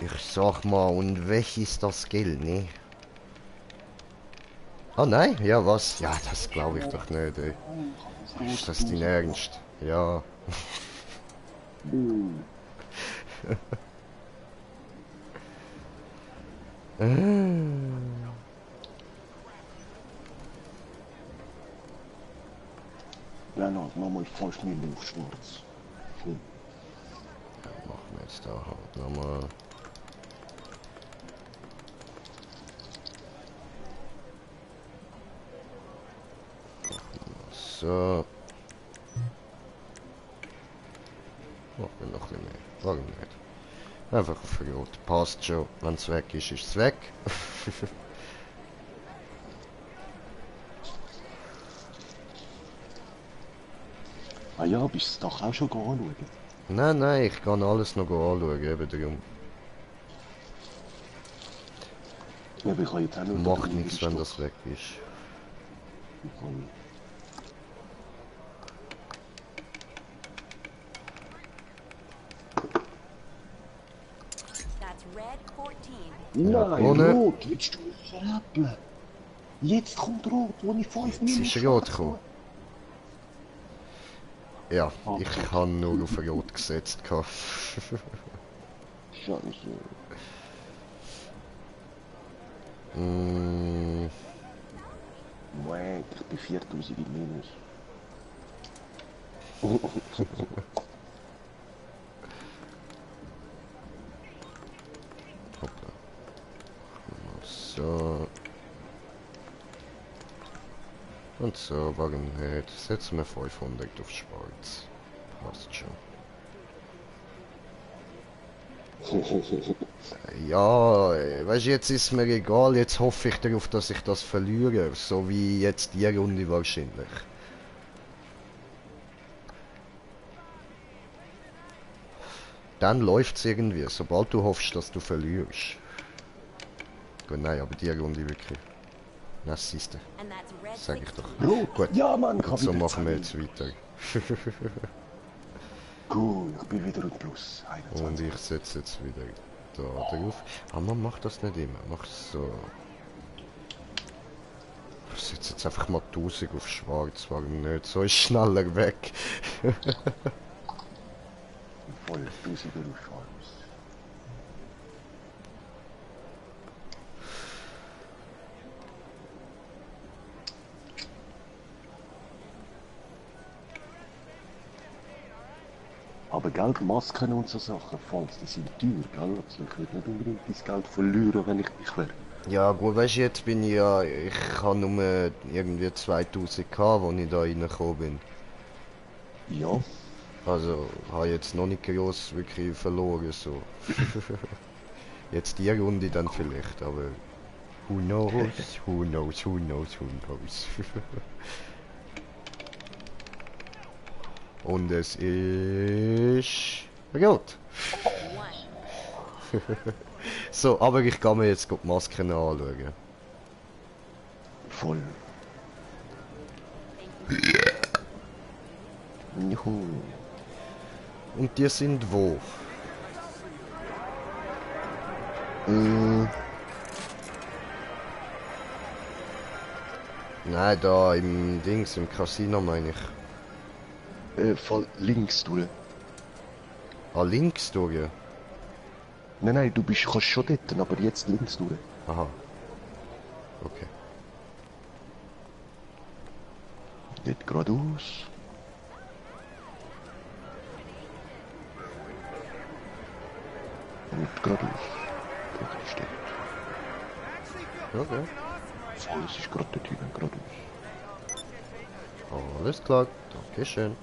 Ich sag mal, und weg ist das Geld, ne? Ah nein, ja was? Ja, das glaube ich doch nicht, ey. Ist das dein Ernst? Ja. Bernhard, mach mal 5 Minuten auf schwarz. Schön. Machen wir jetzt da halt nochmal. So. Machen wir noch ein bisschen mehr. Warum nicht? Einfach auf Rot. Passt schon. Wenn es weg ist, ist es weg. Ah ja, bist du doch auch schon anschauen? Nein, nein, ich kann alles noch anschauen, eben darum. Ja, aber ich habe jetzt auch nur... Macht nichts, wenn das weg ist. That's red 14. Nein, ohne- Rot, willst du mich verrappeln? Jetzt kommt Rot, wo ich 5 Jetzt Minuten... ist Rot gekommen. Ja, Okay. ich habe nur auf Rot gesetzt. Scheiße. Moment, ich bin 4000 im Minus. Hoppla. So. Und so, warum nicht? Setzen wir 500 auf schwarz. Passt schon. Ja, weißt du, jetzt ist mir egal, jetzt hoffe ich darauf, dass ich das verliere. So wie jetzt die Runde wahrscheinlich. Dann läuft's irgendwie, sobald du hoffst, dass du verlierst. Gut, nein, aber die Runde wirklich. Na, siehste, And that's red sag ich 16. doch. Rot? Gut. Ja, Mann, ich Und hab so wieder machen wir 10 jetzt weiter. Gut, ich bin wieder im Plus. Und 21. ich setze jetzt wieder da drauf. Aber man macht das nicht immer. Mach so. Ich setze jetzt einfach mal 1000 auf schwarz. Warum nicht? So ist schneller weg. Voll 1000 Euro Chance. Aber Geld, Masken und so Sachen, falls die sind teuer, gell? Also ich würde nicht unbedingt das Geld verlieren, wenn ich dich wäre. Ja gut, weißt du, jetzt bin ich ja, ich habe nur irgendwie 2000 gehabt, als ich da reingekommen bin. Ja, Also, habe jetzt noch nicht groß wirklich verloren, so. Jetzt die Runde dann vielleicht, aber who knows, who knows, who knows, who knows. Und es ist rot. So, aber ich kann mir jetzt die Masken anschauen. voll. Juhu. Und die sind wo? Nein, da im Dings, im Casino meine ich. Voll links durch. Ah, links durch. Nein, nein, du bist, kannst schon dort, aber jetzt links durch. Aha. Okay. Nicht geradeaus. Nicht geradeaus. Praktisch dort. Okay. Voll, es ist gerade dort hinten, geradeaus. Alles klar. Dankeschön.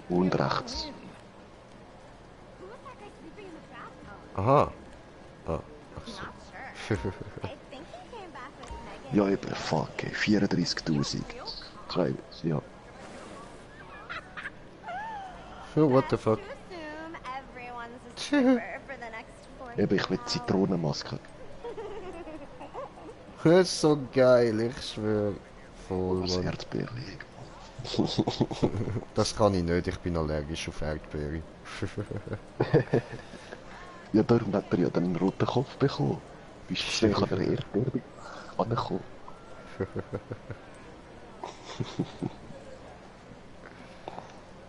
Und rechts. Aha. Ah, ach so. Ja, eben, fuck, ey, 34.000. Ja. What the fuck? Eben, ich will Zitronenmaske. Das ist so geil, ich schwöre. Voll, Das Mann. Erdbeerli. Das kann ich nicht, ich bin allergisch auf Erdbeere. Ja, darum hat er ja dann einen roten Kopf bekommen. Bist du deswegen an der Erdbeere angekommen?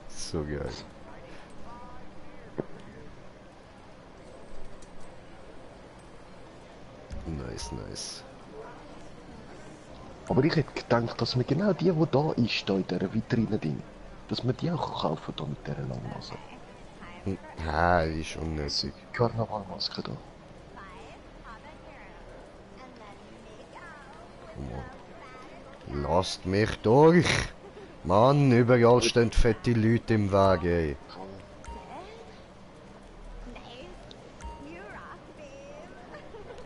So geil. Nice, nice. Aber ich hätte gedacht, dass wir genau die da ist, da in dieser Vitrine-Ding, dass wir die auch kaufen da mit dieser Langnase. Nein, ist unnötig. Karnevalmaske da. Lasst mich durch! Mann, überall stehen fette Leute im Weg, ey.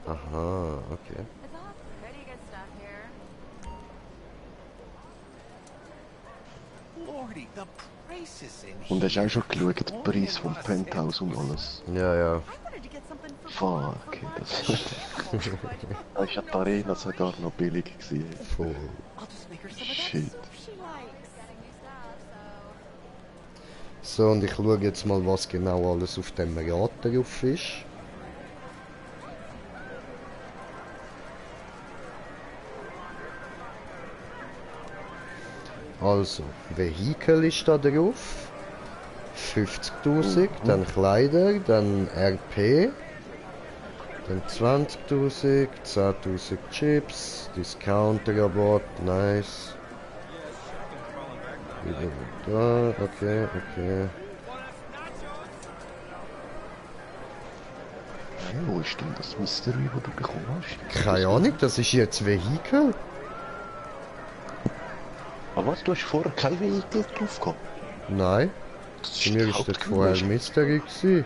Aha, okay. It's all pretty good stuff here. Lordy, the prices in Und hast du auch schon geschaut, den Preis vom Penthouse und alles? Ja, ja. I wanted to get something for Fuck, das... Da ist ja die Arena sogar noch billig gewesen. Voll. I'll just make her some of that Shit. soup she likes. So, und ich schaue jetzt mal, was genau alles auf dem Rad drauf ist. Also, Vehikel ist da drauf. 50.000, dann Kleider, dann RP, dann 20.000, 10.000 Chips, Discounter-Rabatt, nice. Wieder da, okay, okay. Wo ist denn das Mystery, das du bekommen hast? Keine Ahnung, das ist jetzt Vehikel. Aber was, du hast vorher kein Vehikel drauf gehabt? Nein, Das bei mir ist das vorher Mystery gewesen.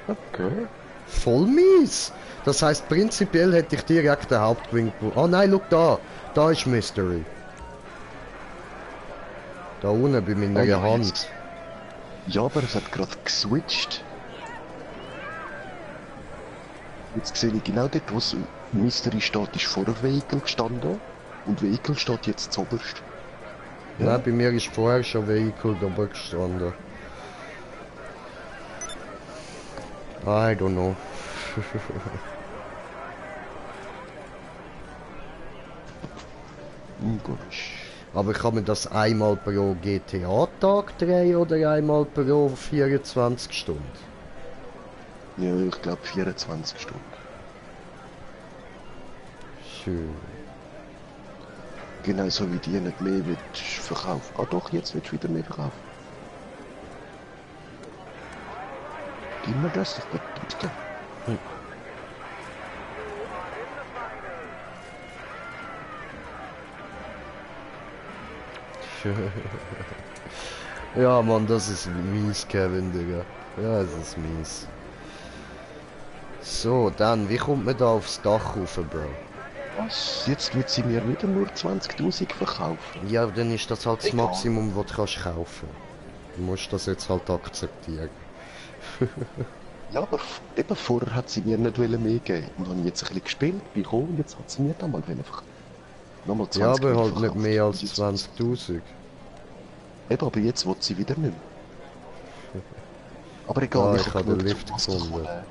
Okay. Voll mies. Das heißt, prinzipiell hätte ich direkt den Hauptgewinn gewonnen. Oh nein, schau da. Da ist Mystery. Da unten bei meiner Ah ja, Hand. jetzt. Ja, aber es hat gerade geswitcht. Jetzt sehe ich genau dort, wo das Mystery steht, ist vor Vehicle gestanden. Und Vehicle steht jetzt zuoberst. Nein, bei mir ist vorher schon Vehicle da gestanden. I don't know. Ungarisch. Aber kann man das einmal pro GTA-Tag drehen oder einmal pro 24 Stunden? Ja, ich glaube 24 Stunden. Schön. Genauso wie die nicht mehr wird verkaufen. Ah doch, jetzt wird wieder mehr verkaufen. Gib mir das, ich will das. Ja, Mann, das ist mies, Kevin, Digga. Ja, das ist mies. So, dann, wie kommt man da aufs Dach rauf, Bro? Was? Jetzt wird sie mir wieder nur 20.000 verkaufen. Ja, dann ist das halt das Egal. Maximum, was du kannst kaufen. Du musst das jetzt halt akzeptieren. Ja, aber eben vorher hat sie mir nicht mehr geben. Und dann habe ich jetzt ein bisschen gespielt, bin gekommen und jetzt hat sie mir dann mal nochmal 20 Ja, aber halt verkauft. nicht mehr als Und jetzt- 20.000. Eben, aber jetzt will sie wieder nicht mehr. Aber egal, Ah, ich ich habe habe den genug Lift zur Maske gefunden. holen.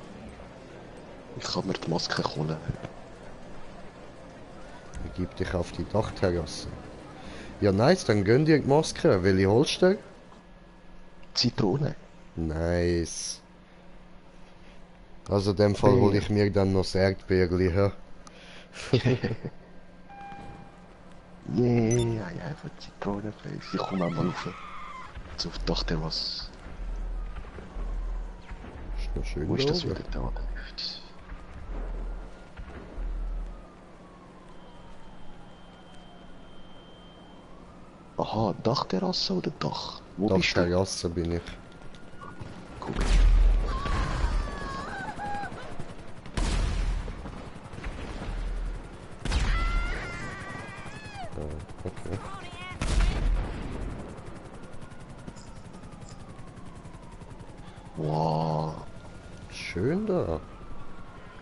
Ich kann mir die Maske holen. Begib dich auf die Dachterrasse. Ja, nice, dann gönn dir die Maske. Welche holst du? Zitrone. Nice. Also in dem Fall hole ich mir dann noch das Erdbeerli, hä? Yeah, einfach Zitronenfleisch. Ich komme auch mal rauf. Jetzt auf die Dachterrasse. Ist noch schön Wo ist das oben. wieder da? Der Lift. Aha, Dachterrasse oder Dach? Wo bist du? Dachterrasse bin ich. Cool. Okay. Wow, Schön da.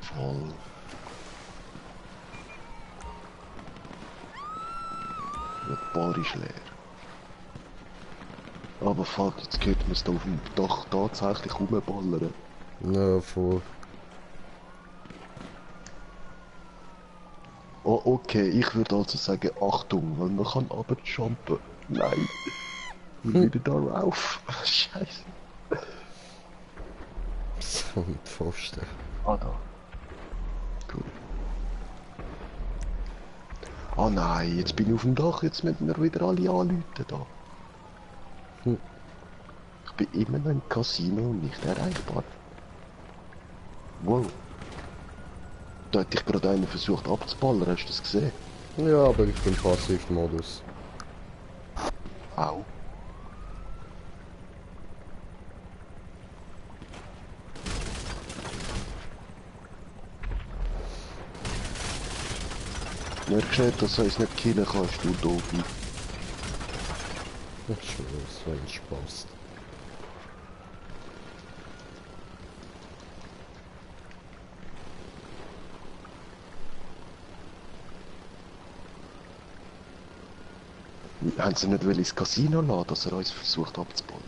voll. Der Bar ist leer. Aber fuck, jetzt geht man es da auf dem Dach tatsächlich rumballern. Ja, voll. Oh, okay, ich würde also sagen, Achtung, weil man kann runterjumpen. Nein. Ich will wieder da rauf. Scheiße. So ein Pfosten. Ah, da. Cool. Ah nein, jetzt bin ich auf dem Dach, jetzt müssen wir wieder alle anrufen da. Ich bin immer noch im Casino und nicht erreichbar. Wow. Da hätte ich gerade einen versucht abzuballern, hast du das gesehen? Ja, aber ich bin Passivmodus. Au. Merkst du nicht, dass du uns nicht killen kannst, du Doofi? Ich schwöre, so ein Spaß. Haben sie nicht ins Casino lassen, dass er uns versucht abzuballern?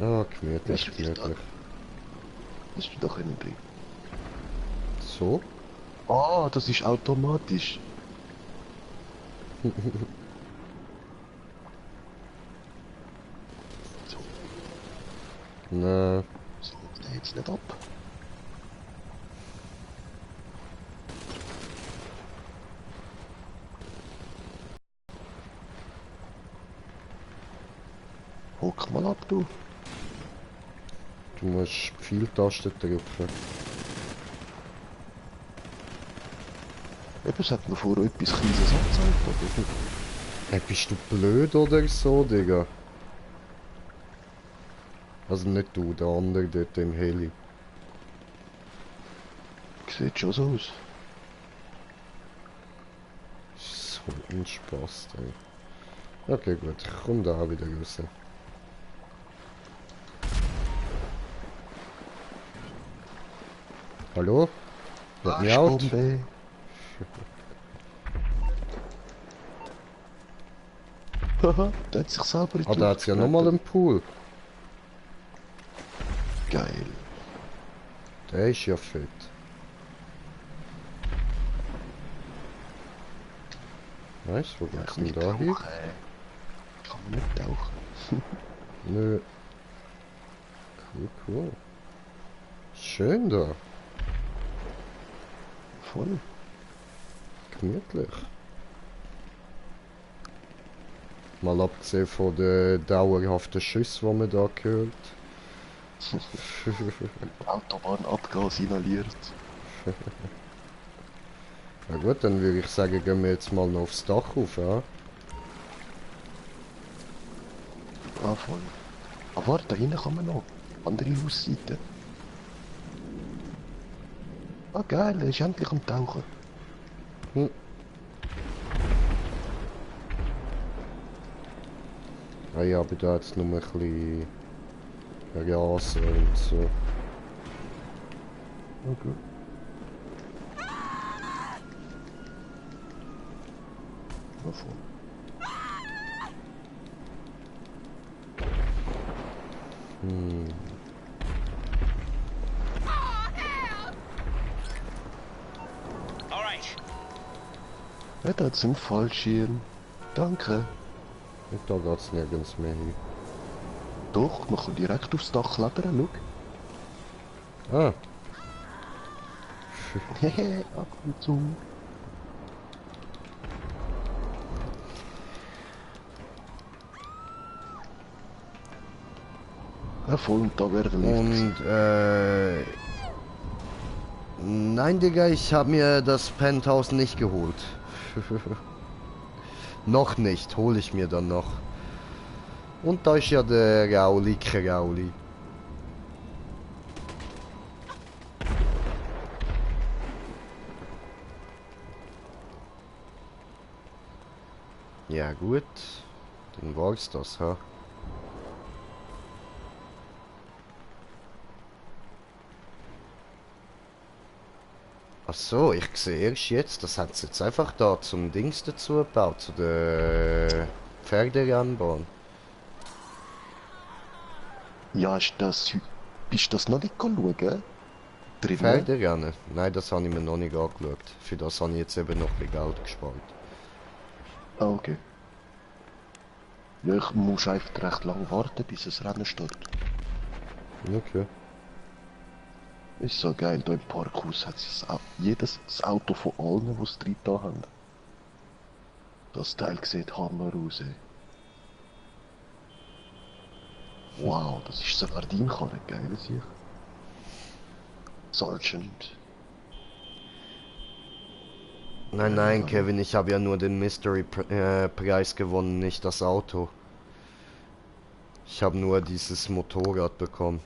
Ah, gemütlich, Ist wieder da. gemütlich. Ist du doch innen drin? So? Ah, das ist automatisch. So, Nein. so, der jetzt nicht ab. Hock mal ab, du. Du musst Pfeiltasten drücken. Eben, es hat mir vorher etwas Kleines angezeigt, oder? Hey, bist du blöd oder so, Digga? Also nicht du, der andere dort im Heli. Sieht schon so aus. So ein Spaß, ey. Okay, gut, ich komm da auch wieder raus. Hallo? Let me out? Arschbombe. Haha, der hat sich selber in die Ah, da Luft hat's ja gerettet. nochmal einen Pool. Geil. Der ist ja fit. Nice, wo geht's denn da hin? Kann man nicht tauchen. Nö. Cool, cool. Schön da. Voll. Gemütlich. Mal abgesehen von den dauerhaften Schüssen, die man da hört. Autobahn Abgas inhaliert. Na gut, dann würde ich sagen, gehen wir jetzt mal noch aufs Dach rauf, ja? Ah, voll. Ah, warte, da hinten kann man noch. Andere Hausseite. Ah, geil, er ist endlich am Tauchen. Hm. Ah ja, aber da jetzt nur ein bisschen Rasen und so. Okay. Ja, voll. Hm. Ja, das sind Fallschirm. Danke. Und da geht's nirgends mehr hin. Doch, man kann direkt aufs Dach klettern, schau. Ah, Hehe, ab und zu. Ja, voll, und da wäre der Lift. und nein, Digga, ich habe mir das Penthouse nicht geholt. Noch nicht, hole ich mir dann noch. Und da ist ja der Rauli, Krauli. Ja gut, dann war's das, ha? Ach so, ich sehe erst jetzt, das hat jetzt einfach da zum Dings dazu gebaut, zu der Pferderennbahn. Ja, bist das noch nicht schauen? Drinnen? Pferderennen? Nein, das habe ich mir noch nicht angeschaut. Für das habe ich jetzt eben noch ein bisschen Geld gespart. Ah, okay. Ja, ich muss einfach recht lange warten, bis das Rennen startet. Okay. Ist so geil, hier im Parkhaus hat jedes das Auto von allen, die es drin da haben. Das Teil sieht Hammer aus, ey. Wow, das ist sogar dein Karre, geil, sicher. Sergeant. Nein, nein, Kevin, ich habe ja nur den Mystery-Preis gewonnen, nicht das Auto. Ich habe nur dieses Motorrad bekommen.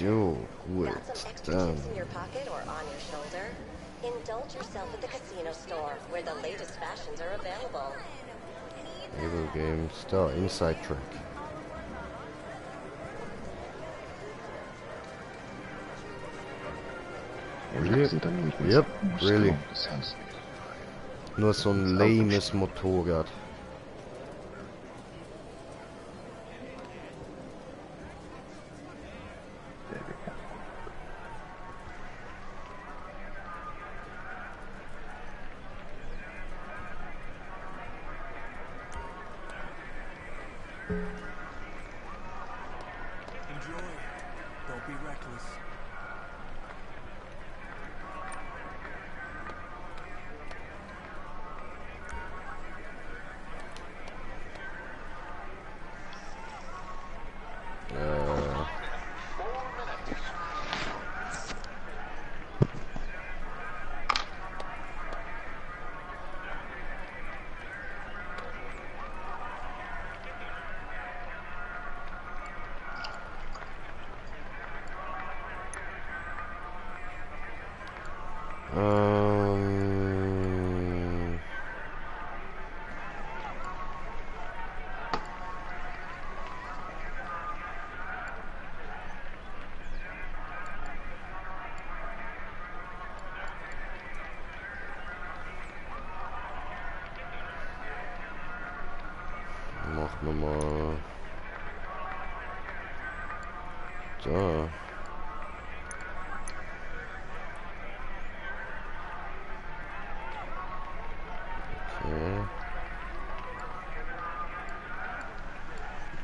So, gut, Got some extra dann. tips in your pocket or on your shoulder? Indulge yourself at the casino store, where the latest fashions are available. Able Games, da, Inside Track. Yep, really. Nur so ein lames Motorrad. Enjoy. Don't be reckless. machen wir mal. Da. Okay.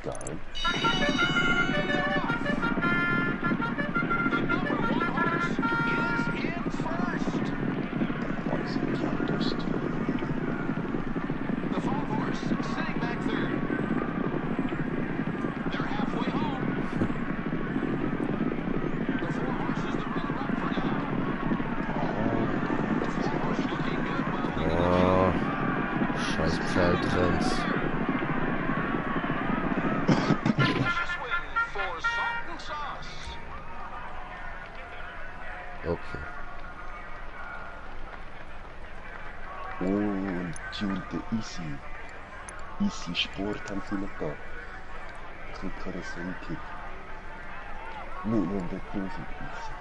Geil. Was ist ja Durst? The 5 horse sitting back third. They're halfway home. The 4 horse is the runner-up for now. The 4 horse looking good while leading the Oh, scheiß Pferdrenns. delicious win for Salt and Sauce. Okay. Und Julte Easy Sport haben sie nicht da. Ich krieg keine Sidekick. Nur der Dose Easy.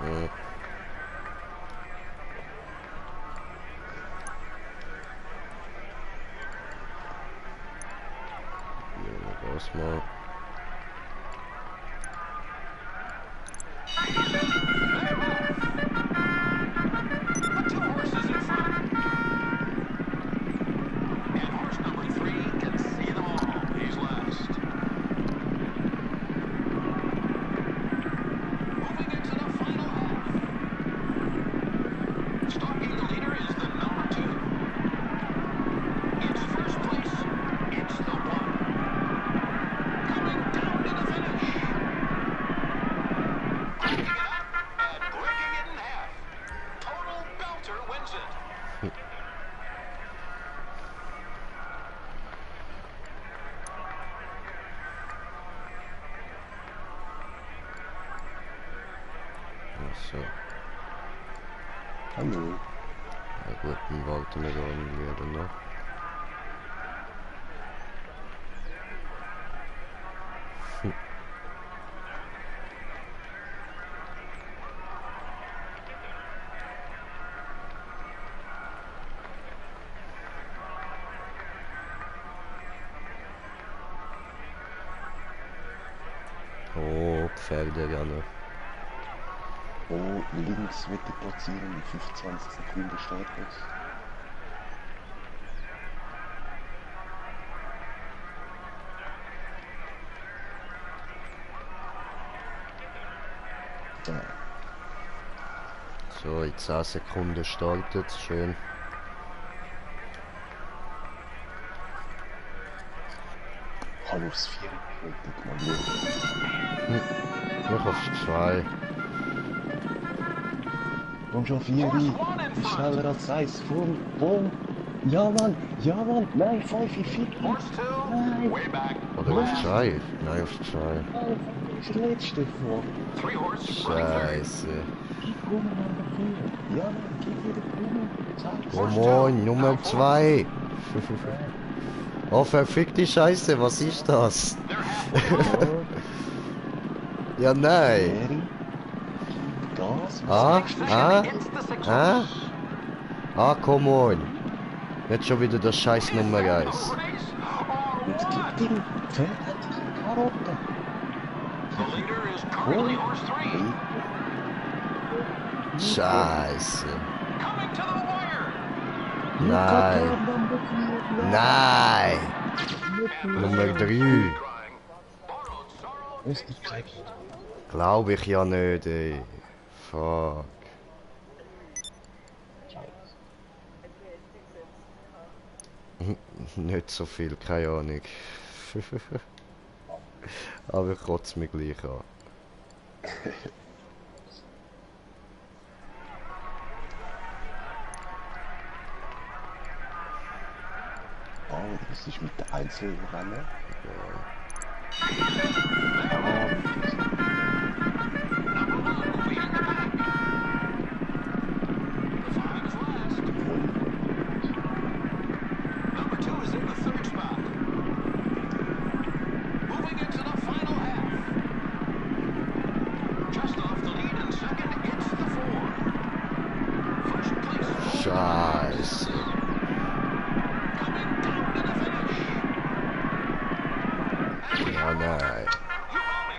So. Hier raus mal. The 2 horses in front. And horse number 3 can see them all. He's last. Moving into the final half. Stalking the leader is the number 2. It's first place. It's the 1. Coming down to the finish. Breaking it up and breaking it in half. Total Belter wins it. So. Hallo. Ja gut, dann warten wir da irgendwie noch. Oh, Pferde gerne. Oh, links wird die platzieren in 25 Sekunden Startplatz. Da. So, in 10 Sekunden startet, schön. Hallo, das 4. Mal schauen. Noch auf 2. Komm schon, 4. Ist schneller als 1. Voll. Ja, Mann. Nein, 5, 4. Horse 2, Nein. way back. Oder auf 2? Nein, auf 2. Nein, 5 ist der letzte vor. 3 horse running third. Scheiße. Gib Kummer an der 4. Ja, Mann, gib wieder Kummer. Sag. Oh moin, Nummer 2. Oh, verfickte Scheiße, was ist das? They're halfway home. Ja, nein. Harry. Gas. Come on. Nicht schon wieder der Scheiß Nummer 1. Race. Jetzt gib den Pferd hat die Karotte. The leader is currently horse 3. Scheiße. Coming to the wire. Nein. Nein. Nummer 3. Crying. Borrowed sorrow. Was ist die Zeit? Glaube ich ja nicht, ey. Fuck. Nicht so viel, keine Ahnung. Aber ich kotze mich gleich an. Oh, das ist mit der Einzelrennen. Number 1 leading the pack. The 5 is last. Number 2 is in the third spot. Oh nein. You owe me.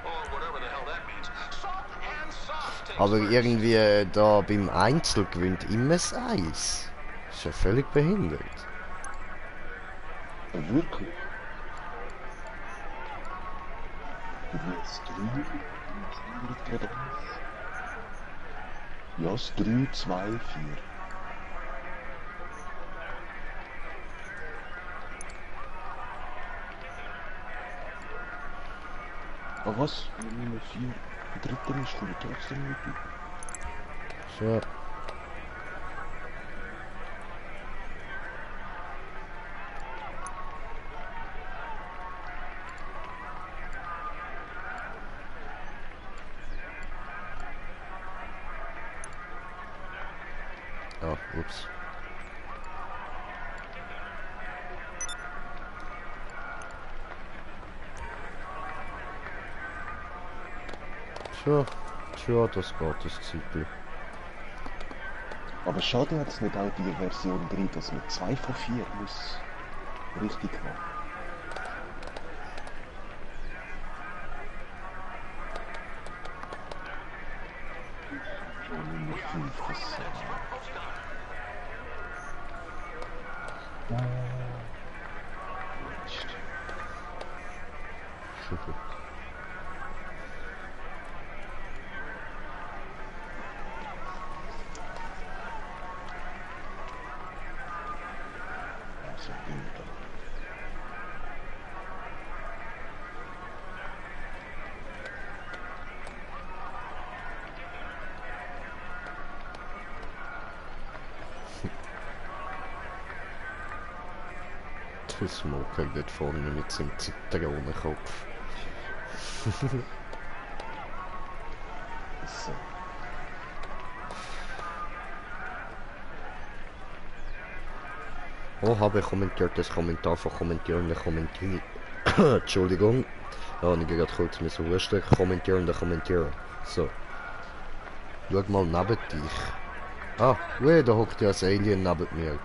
Or whatever the hell that means. Salt and sauce takes Aber first. irgendwie da beim Einzel gewinnt immer das Eis. Ist ja völlig behindert. Wirklich? Du willst 3? Ja, das 3, 2, 4. Ah was? Wenn Nummer 4 der dritte ist, komme ich trotzdem nicht durch. So. Oh, ups. Tja, das geht, das Zeitchen. Aber schade hat es nicht auch die Version drin, dass man 2 von 4 muss richtig machen. Nummer 5, das ist... Also, Der Smoker dort vorne mit seinem Zitronenkopf. so. Oh, habe kommentiert das Kommentar von kommentierenden Kommentieren. Entschuldigung. Ja, ich gerade kurz mit so husten. Kommentierende Kommentieren. So. Schau mal neben dich. Ah, weh, da hockt ja das Alien neben mir.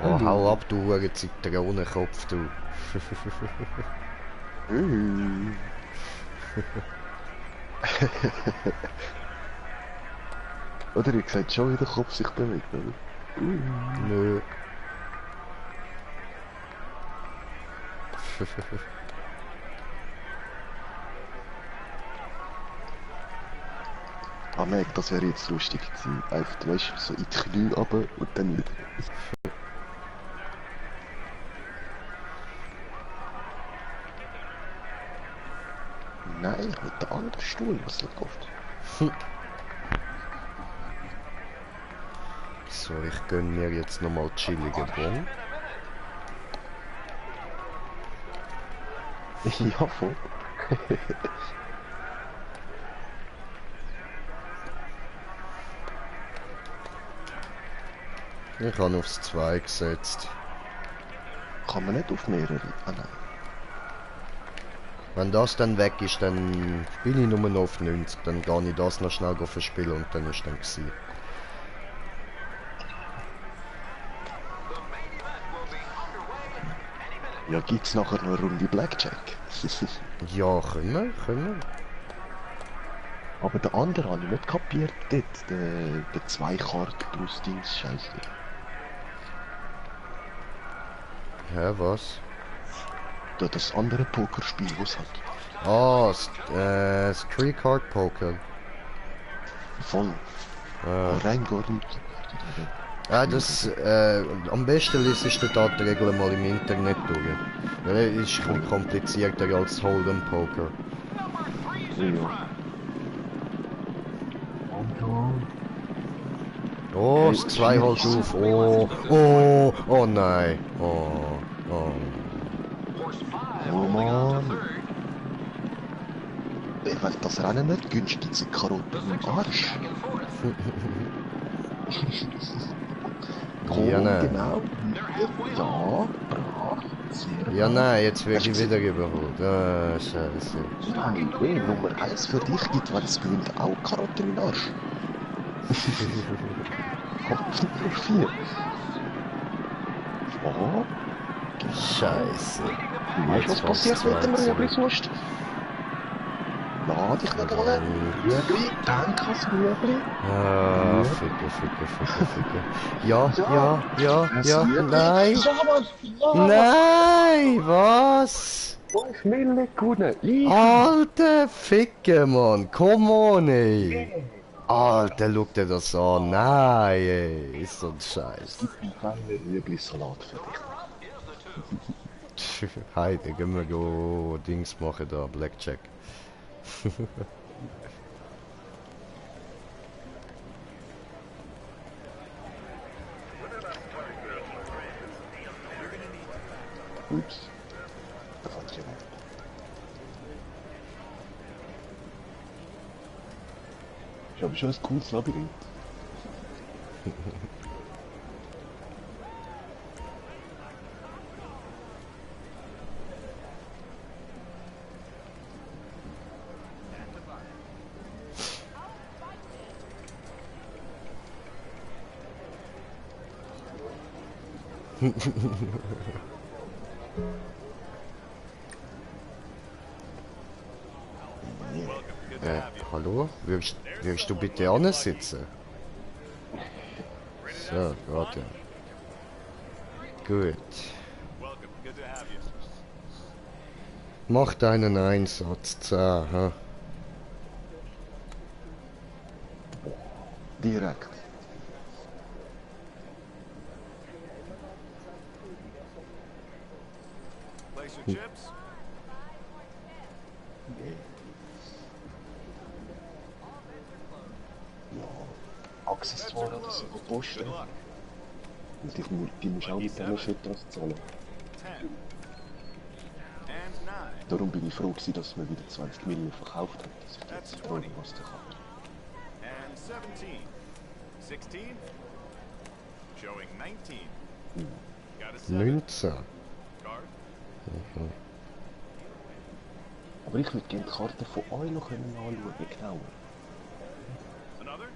Oh, hau ab, du hure Zitronenkopf, du. Oder ihr seht schon, wie der Kopf sich bewegt, oder? Nö. Ah, Meg, das wäre jetzt lustig gewesen. Einfach, du weißt, so in die Knie runter und dann wieder. Nein, mit der anderen Stuhl, was du gekauft. So, ich gönn mir jetzt nochmal chillige Bon. Ja, voll. Ich habe aufs 2 gesetzt. Kann man nicht auf mehrere? Ah nein. Wenn das dann weg ist, dann bin ich nur noch auf 90. Dann gehe ich das noch schnell verspielen und dann ist dann gewesen. Ja, gibt's nachher noch eine Runde Blackjack? Ja, können wir. Aber der andere habe ich nicht kapiert dort. Der 2 Karten plus Dings, scheiße. Hä, was? Das andere Pokerspiel, was hat. Ah, das 3-Card Poker. Voll. Rein gar nicht. Ja, das, am besten liest du da die Regeln mal im Internet durch. Ja, das ist ein bisschen komplizierter als Hold'em Poker. Ja. Oh, das 2 holt auf. Oh nein. Oh. Oh Mann. Wenn das Rennen nicht günstig gibt, sind Karotten im Arsch. Ja, nein. Genau. Ja, brav. Ja, nein, jetzt werde ich wieder überholt. Ah, scheiße. Nein, Nummer 1 für dich gibt, wenn es gewinnt, auch Karotten im Arsch. Hoffentlich 4. Oh, Scheiße. weißt du, was passiert mit dem Rüebli sonst? Lade dich nicht an. Rüebli, denk ans Rüebli. Ah, Ficke. Ja, nein. Ja, Mann! Ja! Nein, was? 5 Mille gewonnen! Ich Alter Ficke, Mann. Come on, ey. Alter, schau dir das an. Nein, ey. Ist so ein Scheiß. ein kleiner Rüebli-Salat für dich. Heide, gehen wir go Dings machen da, Blackjack. Ups. Da fand ich ja nicht. Ist aber schon ein cooles Labyrinth. Hallo? Würdest du bitte ansitzen? So, warte. Gut. Mach deinen Einsatz, 10, ha? Direkt. Place your chips. Accessoire oder so posten. Und die musst auch mit diesen Füttern zahlen. 10. And 9. Darum bin ich froh gewesen, dass man wieder 20 Millionen verkauft hat. Dass ich That's jetzt froh 20. was der kann. And 17. 16. Showing 19. Got a 7. 19. Card. Aber ich würde gerne die Karte von euch noch anschauen, genauer. Another.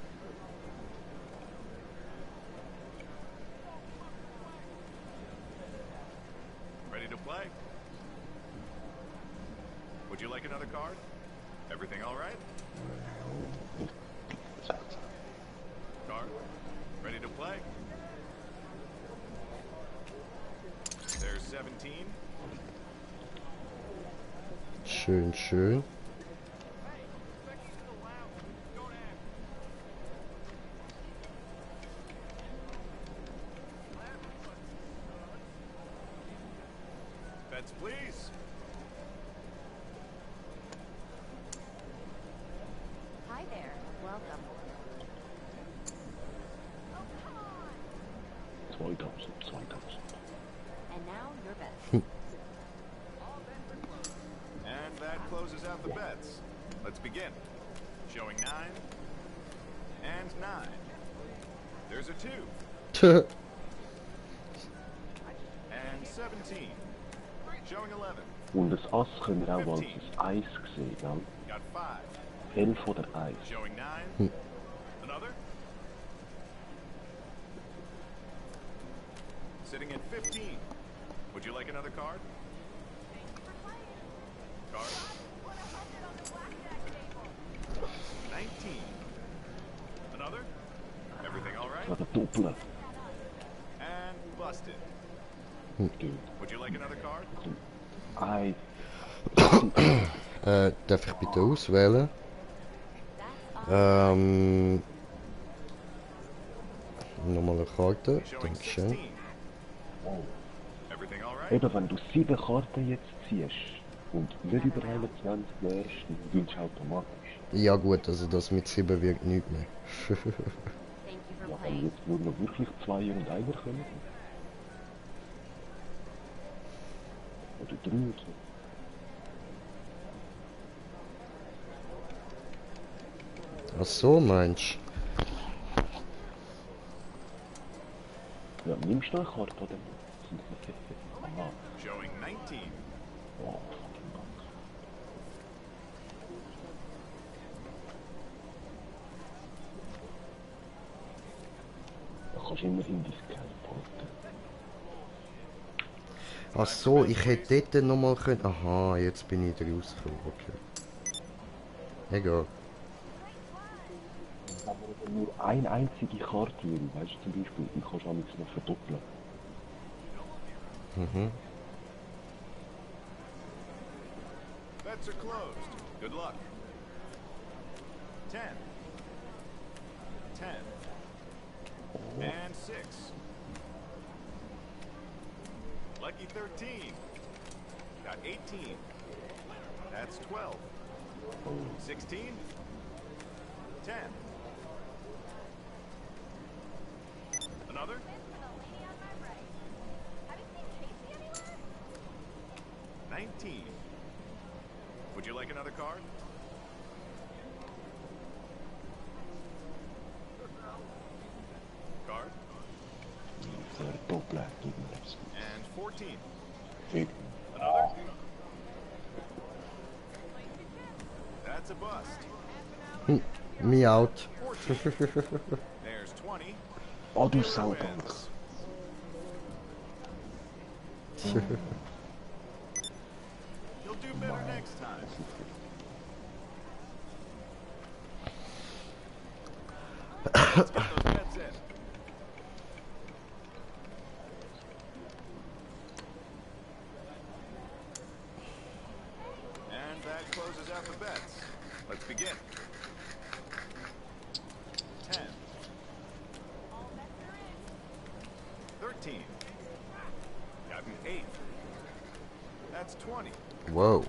Ready to play? Would you like another card? Everything all right? Card. Ready to play? There's 17. Schön. Bets, please. Hi there. Welcome. 2000. And now your bet. And that closes out the bets. Let's begin. Showing 9. And 9. There's a 2. And 17. Showing 11. Und das Ass können wir auch als das Eis sehen, gell? Got 5. 11 oder 1. Showing 9. Another. Sitting at 15. Would you like another card? Card. 19. Another. Everything all right? Das war der Doppler. And busted. Gut. Would you like another card? 1. Darf ich bitte auswählen? Nochmal eine Karte. Showing Dankeschön. 16. Everything all right? Eben, wenn du 7 Karten jetzt ziehst und nicht über 21 wärst, dann gewinnst du automatisch. Ja gut, also das mit 7 wirkt nicht mehr. Thank you for Ja, wenn playing. jetzt nur noch wirklich 2 und 1 kommen. Oder 3 oder so. Ach so, meinst Ja, nimmst du eine Karte oder nicht? Aha. Showing 19. Oh, fucking Gott. kannst immerhin dein Geld behalten. Ach so, ich hätte dort nochmal können... Aha, jetzt bin ich rausgekommen, okay. Egal. Wenn man nur eine einzige Karte will, weißt du zum Beispiel, dann kannst du auch nichts noch verdoppeln. Mhm. Bets are closed. Good luck. 10. 10. And 6. Lucky 13. Got 18. That's 12. 16. 10. Another? 19. Would you like another card? Card? Verdoppeln, gib mir das. And 14. Fick. Another? That's a bust. Me out. 14. There's 20. Oh, du Dealer Saubank. wins. You'll do better next time. Let's get those bets in. And that closes out the bets. Let's begin. 10. 13. Got an 8. That's 20. Whoa.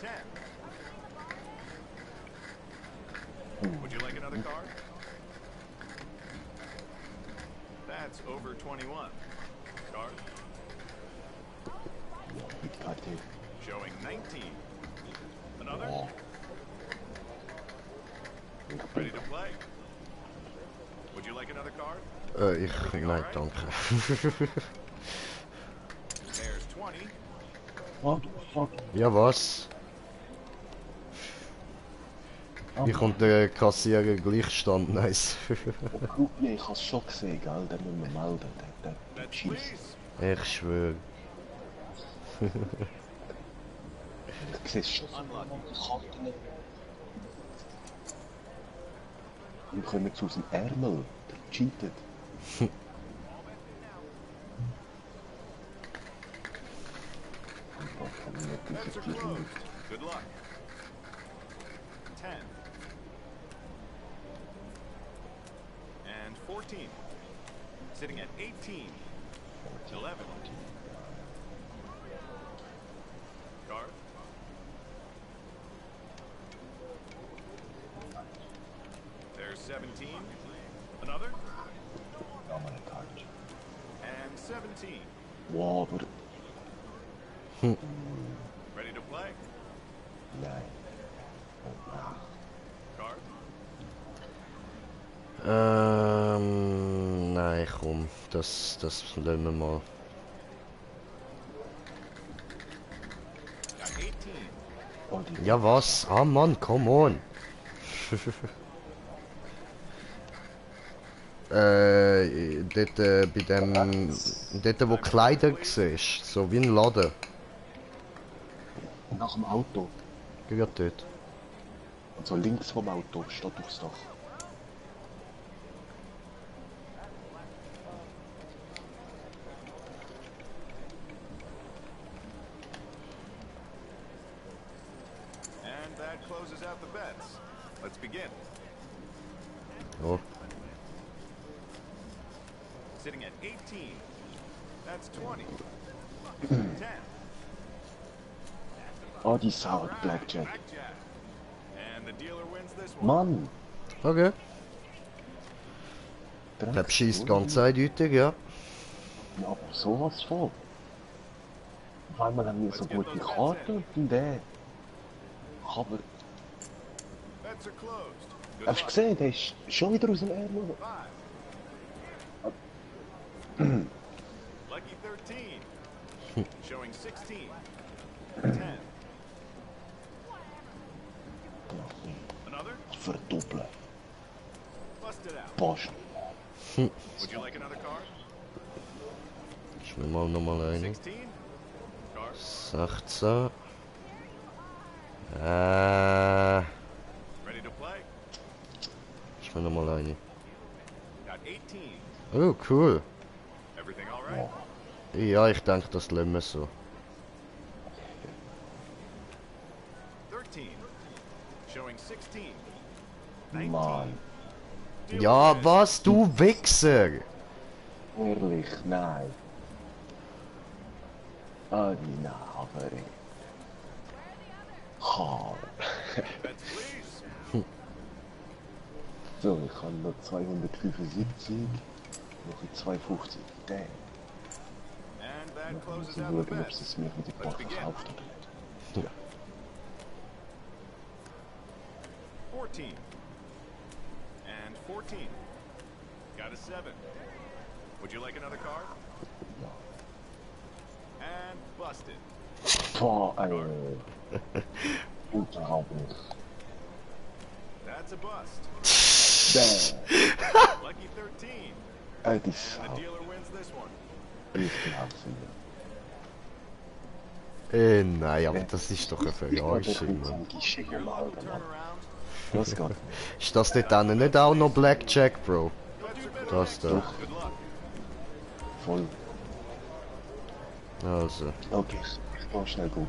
10. Would you like another card? That's over 21. Card Mit Karte. showing 19. Another? Oh. Ready to play? Would you like another card? Nein, danke. There's 20. What the fuck? Ja, was? Wie kommt der Kassierer Gleichstand? Nice. Ja, ich hab's schon gesehen, gell? Den müssen wir melden. Der Bets, schießt. please. Ich schwöre. Du siehst schon so Karten. Wir kommen jetzt aus dem Ärmel. Der cheatet. Bets are closed. Good luck. 10. And 14. Sitting at 18. 11. Card. There's 17. Another. Nochmal eine Karte. And 17. Wow, aber Ready to play? nein. Ach, Card. Nein, komm. Das lassen wir mal. Got 18. oh, die Ja, was? Ah, Mann, come on. Dort bei dem... Dort, wo Kleider siehst. So wie ein Laden. nach dem Auto. Gerade dort. Also links vom Auto steht aufs Dach. And that closes out the bets. Let's begin. Oh. Sitting at 18. That's 20. 10. Oh, die Sau, Blackjack. Blackjack. And the dealer wins this one. Mann! Okay. Der schießt ganz eindeutig, ja. Ja, aber sowas von. Auf einmal haben wir so gute Karten und der. Aber, Bets are closed. Good hast du luck. gesehen, der ist schon wieder aus dem Ärmel. 5. Lucky 13. Showing 16. 10. Another? Verdoppeln. Busted out. Post. Would you like another car? Ich nehme mal nochmal eine. 16? Car? 16. Ready to play? Ich nehme nochmal eine. Got 18. Oh, cool. Everything all right? Ja, ich denke, das lassen wir so. 13. Showing 16. 19. Mann, Ja, was, du Wichser! ehrlich, nein. Ah, die Nave. Karl. Bets, please. So, ich habe noch 275, noch 250. Damn. And that Ich closes muss out the schauen, ob bets. es mir mit dem Paar verkauft oder nicht. Ja. 14. And 14. Got a 7. Would you like another car? And busted. Boah, unglaublich. That's a bust. Damn. Lucky 13. Die And the Sau. dealer wins this one. Ich glaub's nicht. Nein, aber das ist doch eine Verarschung, Mann. Your low turnaround. Das geht nicht. Ist das dort dann nicht auch noch Blackjack, Bro? Das da. Good luck. Voll. Also. Okay, ich gehe schnell gut.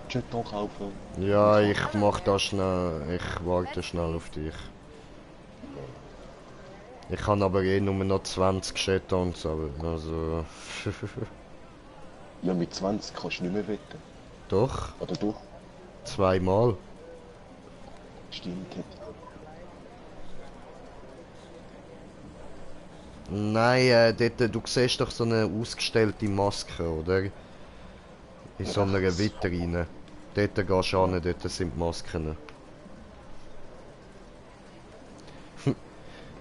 Jeton kaufen. Ja, ich mach das schnell. Ich warte schnell auf dich. Ich kann aber eh nur noch 20 Jetons, aber also... Ja, mit 20 kannst du nicht mehr wetten. Doch, Oder doch? zweimal. Stimmt. Nein, dort, du siehst doch so eine ausgestellte Maske, oder? In so einer Vitrine. Dort gehst du hin, dort sind die Masken.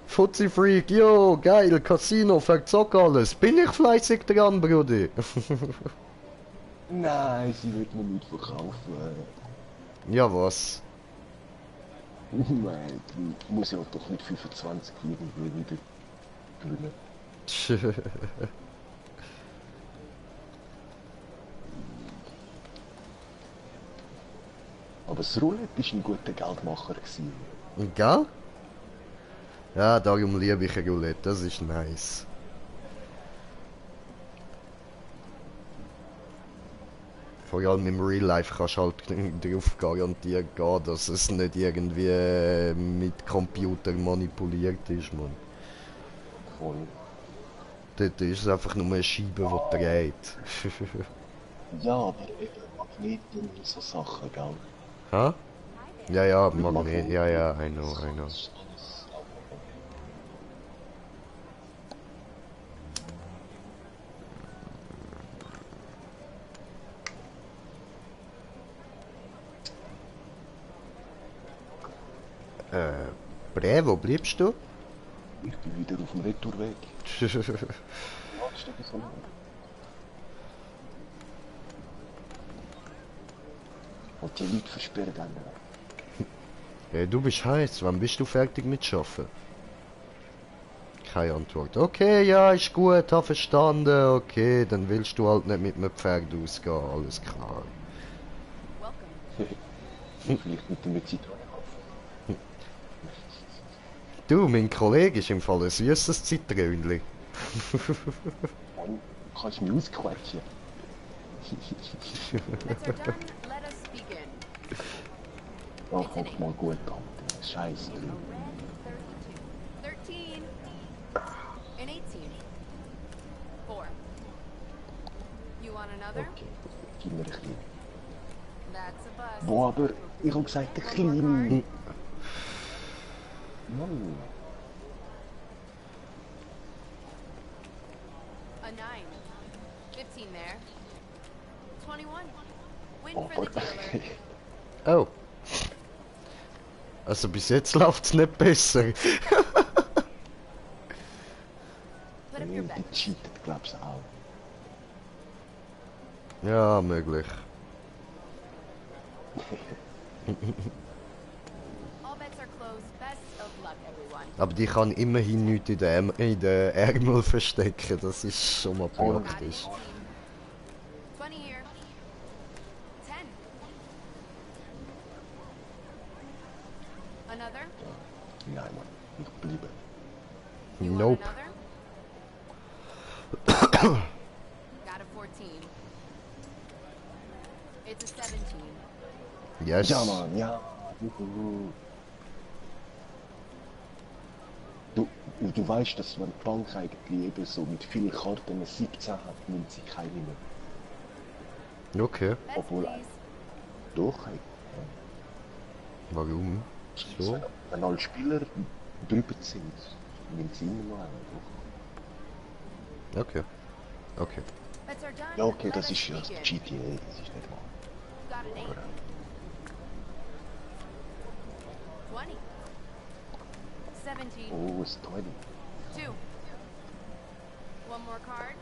Fuzzi Freak, yo, geil, Casino, verzock alles. Bin ich fleißig dran, Brudi? Nein, sie wird mir nicht verkaufen. Ja, was? Nein, du musst ja doch mit 25 irgendwie wieder gewinnen. Aber das Roulette war ein guter Geldmacher. Gell? Ja, darum liebe ich Roulette, das ist nice. Vor allem im Real Life kannst du halt darauf garantiert gehen, dass es nicht irgendwie mit Computer manipuliert ist, man. Voll. Dort ist es einfach nur eine Scheibe, die dreht. Ja, aber eben Magneten und so Sachen, gell? Ha? Ja, ja, Magnet, ja, ja, I know, I know. Bre, wo bleibst du? Ich bin wieder auf dem Retourweg. Und die Leute versperren dann. Hey, du bist heiß, wann bist du fertig mit Schaffen? Keine Antwort. Okay, ja, ist gut, hab verstanden. Okay, dann willst du halt nicht mit einem Pferd ausgehen, alles klar. Vielleicht mit dem Zitronen. Du, mein Kollege ist im Fall ein süßes Zitrönli. Dann kannst du mich ausquetschen. Bets are done. Let us begin. Ja, guck mal gut an. Scheiße. A red 32. 13. And 18. 4. You want another? Okay, gib mir ein bisschen. That's a bust. Boah, aber ich hab gesagt, ein klein. Mann. A 9. 15 there. 21. Win Oh, for the dealer. Oh. Also bis jetzt läuft's nicht besser. Put up your bet. Die cheatet, glaubst du auch. Ja, möglich. All bets are closed. Best of luck, everyone. Aber die kann immerhin nichts in den Ärmel verstecken, das ist schon mal Got praktisch. 18. 20 here. 10. Another? Nein, Mann. Ich bleibe. You want Nope. another? Got a 14. It's a 17. Yes. Ja, Mann, ja. Juhu. Du weißt, dass wenn die Bank eigentlich eben so mit vielen Karten eine 17 hat, nimmt sie keine mehr. Okay, Bets, Obwohl- please. Doch, warum? So? wenn alle Spieler drüber sind, nimmt sie immer noch einen. Doch. Okay. Okay. Bets are done. Ja, okay, Let das us ist ja das begin. GTA, das ist nicht wahr. Got an 8. 20. 17. Oh, es ist 20. 2. One more card.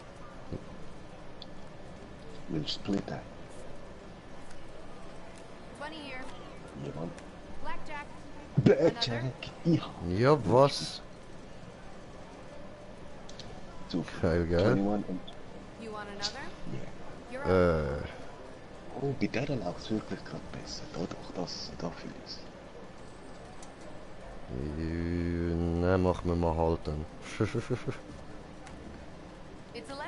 Willst du splitten? 20 here. Jemand? Blackjack. Blackjack! Ja! Ja, was? So, Geil, gell? 21 und... You want another? Yeah. You're up. Oh, bei der läuft es wirklich gerade besser. Da doch, da fühle ich es. Ne, machen wir mal halt dann. It's 11.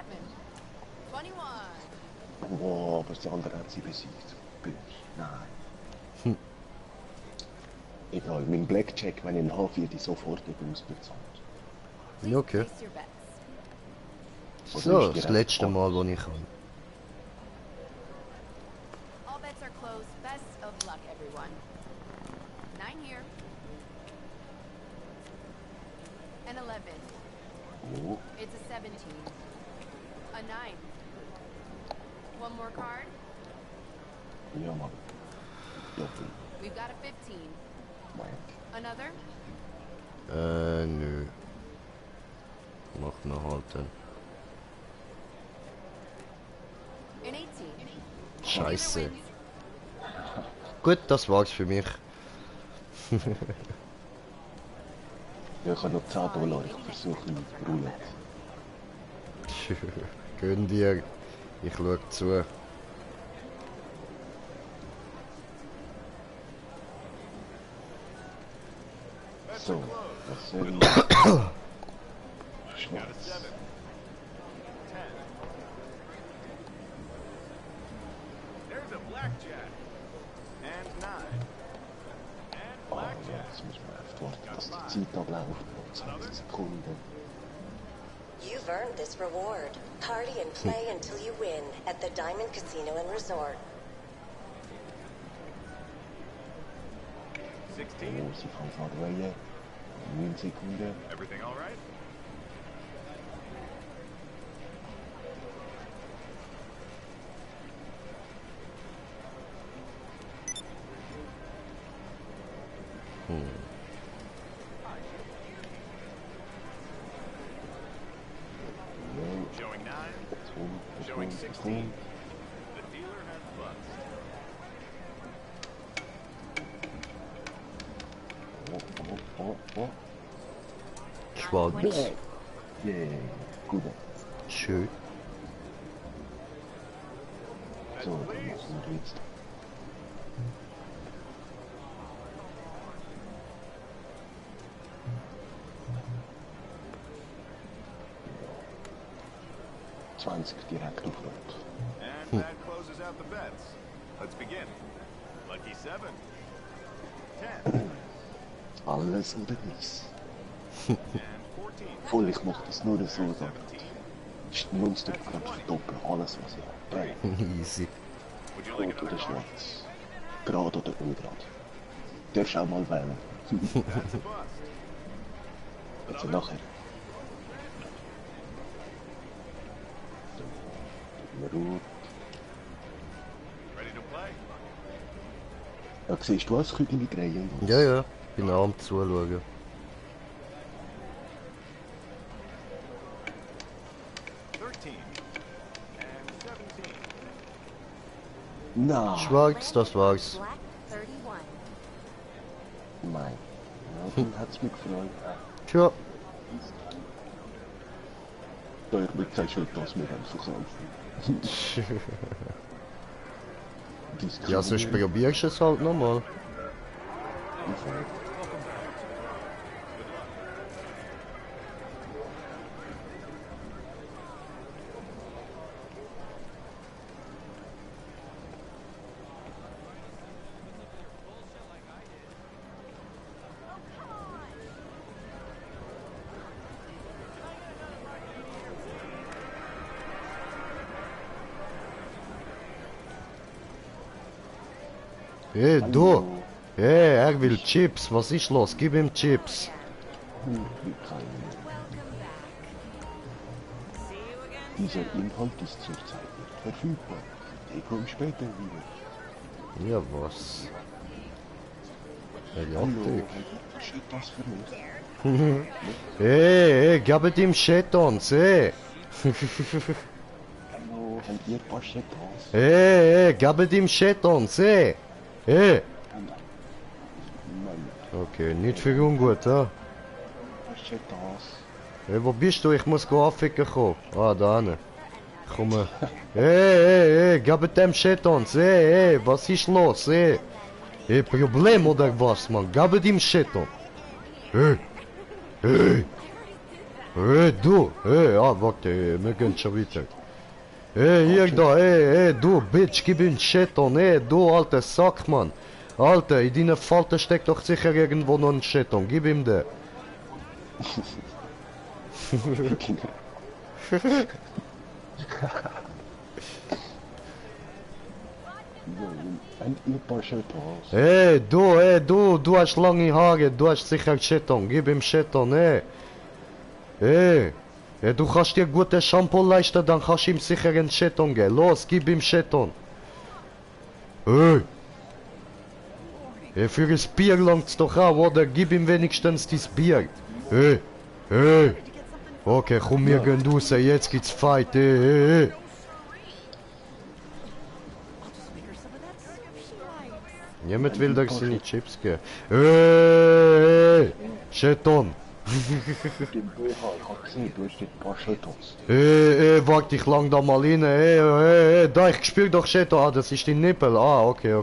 21. Oh, aber das andere hat sie besiegt. Böse. Nein. Egal, mein Blackjack, wenn ich ihn habe, wird ich sofort eben ausbezahlt. Please Okay. place your bets. So, das letzte Mal, wo ich kann. All bets are closed. Best of luck, everyone. 9 here. An 11. Oh, It's a 17. A 9. One more card. ja, Mann. Doppel. We've got a 15. Mike. Another. Nö. Machen wir halt dann. An 18. Scheiße. Neither wins. Gut, das war's für mich. Ja, ich habe noch 10 $, ich versuche ihn Roulette. Gönn dir. Ich schau zu. So, was soll ich? Schwarz. 7. 10. There's a blackjack. And 9. And Oh, ja, blackjack. jetzt muss man echt warten, dass die Zeit abläuft. 20 Sekunden. You've earned this reward. Party and play until you win at the Diamond Casino and Resort. 16. Oh, sie kann es anwählen. 9 Sekunden. Everything all right? Showing 9. Showing 16. The dealer has bust. Oh. Schwarz. Yay, gut. Schön. So, dann machen wir jetzt. direkt auf Rot. And that closes out the bets. Let's begin. Lucky 7. 10. Alles oder nichts. And 14. Voll, ich mache das nur so, dass 17. ist nonstop verdoppeln, alles was ich habe. Easy. Would you like Rot oder another card? schwarz. Gerade oder ungerade. Darfst auch mal wählen. That's a bust. Also nachher. So, rot. Ready to play? Ja, siehst du was? Kügel drehen. Ja, ja. Bin auch am Zuschauen. And 17. Nein. Schwarz, das war's. Black 31. Nein. hat's mich gefreut. Tja. Da ich mir gesagt habe, dass wir einfach verkaufen. Ja, sonst probierst du es halt nochmal. Hey, du! Hey, er will Chips. Was ist los? Gib ihm Chips. Dieser Inhalt ist zurzeit nicht verfügbar. Der kommt später wieder. Ja, was? Ja, Hallo, dick. steht das für mich? Hey, gib ihm Chetons, hey! Hallo, habt ihr ein paar Chetons? Hey, gib ihm Chetons, hey! Hey! Nein, Okay, nicht für ungut, ha? Chetons. Hey, wo bist du? Ich muss aufficken kommen. Ah, da hinten. Komm mal. Hey, gib dem Chetons, hey, was ist los, hey? Hey, Problem oder was, man? Gib ihm Cheton. Hey! Hey, du! Hey, warte, wir gehen schon weiter. Hey, hier da, hey, du, Bitch, gib ihm Cheton, hey, du, alter Sack, Mann. Alter, in deiner Falte steckt doch sicher irgendwo noch ein Cheton, gib ihm den. Habt ihr ein paar Chetons? Hey, du hast lange Haare, du hast sicher Cheton, gib ihm Cheton, hey. Hey, du kannst dir gute Shampoo leisten, dann kannst du ihm sicher einen Cheton geben. Los, gib ihm Cheton. Hey. Hey, für das Bier langt's doch auch, oder? Gib ihm wenigstens das Bier. Hey. Okay, komm, wir gehen raus, jetzt gibt's Fight, hey. Jemand will dir seine Chips geben. Hey, Cheton. Den BH, ich hab gesehen, du hast ein paar Chetons. Warte, ich lang da mal rein. Hey, da, ich spür doch Cheton. Ah, das ist die Nippel. Ah, okay.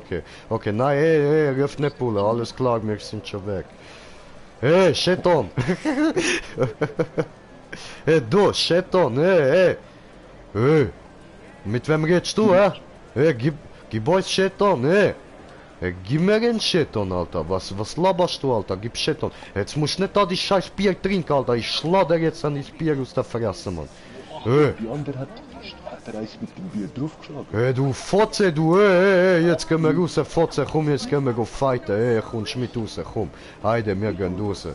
Okay, nein, ruf nicht Pulle. Alles klar, wir sind schon weg. Hey, Cheton. Hey, du, Cheton, hey. Mit wem redest du, hä? Hey, gib uns Cheton, hey. Gib mir einen Cheton, Alter. Was laberst du, Alter? Gib Cheton. Jetzt musst du nicht da die scheiß Bier trinken, Alter. Ich schlage jetzt an das Bier aus der Fresse, Mann. Die andere hat der Eis mit dem Bier draufgeschlagen. Hey, du Fotze, du. Hey, jetzt gehen wir raus, Fotze. Komm, jetzt gehen wir fighten. Hey, kommst mit raus, komm. Heide, wir gehen raus.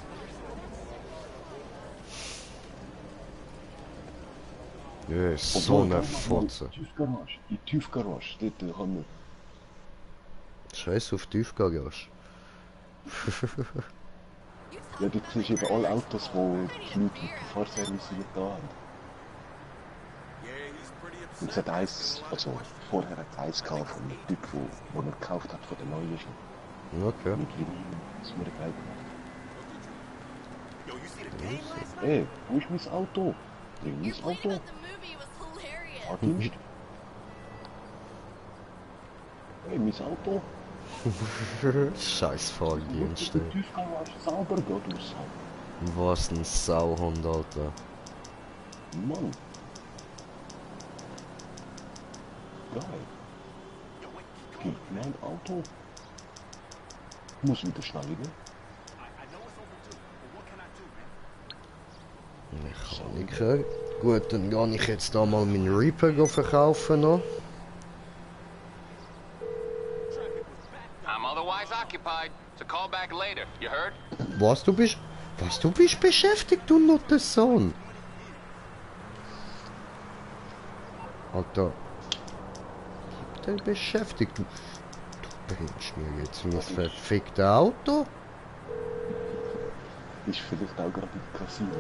Hey, so eine Fotze. Die Tiefgarage, dort haben wir... Scheiß auf Tiefgarage. Ja, dort siehst du eben alle Autos, wo die Leute mit dem Fahrservice da haben. Und es hat eins, also vorher hat es eins gehabt von einem Typ, wo er gekauft hat von der neuen. Okay. Mit Vinyl, das mir geil gemacht. Hey, wo ist mein Auto? Bring mein Auto. Fahrdienst. Hey, mein Auto. Scheiß Fahrdienste. Die Tiefgarage sauber geht aus. Was ein Sauhund, Alter. Mann. Geil. Geht mein Auto. Muss wieder steigen. Mechaniker. Gut, dann gehe ich jetzt da mal meinen Reaper verkaufen noch. I'm otherwise occupied, so call back later. You heard? Was, du bist beschäftigt, du Nuttensohn? Alter. Der beschäftigt, du bringst mir jetzt mein verficktes Auto? Ist vielleicht auch gerade im Casino.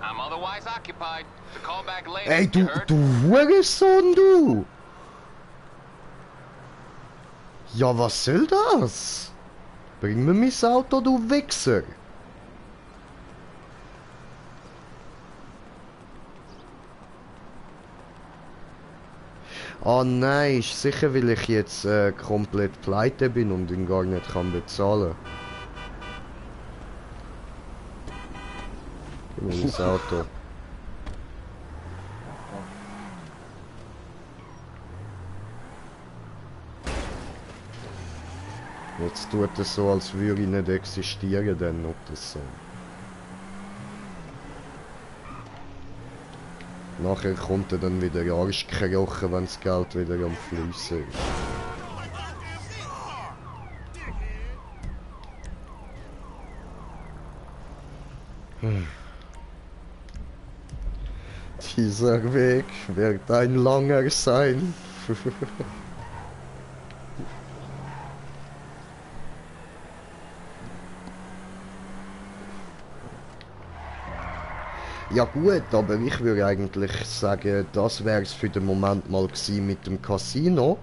I'm otherwise occupied, so call back later. Ey, You heard? du Hurensohn, du! Ja, was soll das? Bring mir mein Auto, du Wichser! Ah nein, ist sicher, weil ich jetzt komplett pleite bin und ihn gar nicht kann bezahlen. Gib mir mein Auto. Jetzt tut es so, als würde ich nicht existieren, dann oder so. Nachher kommt er dann wieder Arsch gekrochen, wenn das Geld wieder am Fliessen ist. Dieser Weg wird ein langer sein. Ja gut, aber ich würde eigentlich sagen, das wäre es für den Moment mal gewesen mit dem Casino.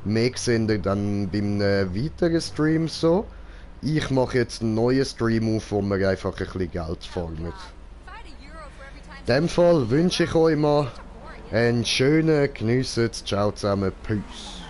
Mehr sehen ihr dann beim weiteren Stream so. Ich mache jetzt einen neuen Stream auf, wo wir einfach ein bisschen Geld farmen. In dem Fall wünsche ich euch mal einen schönen, geniessen, ciao zusammen, peace.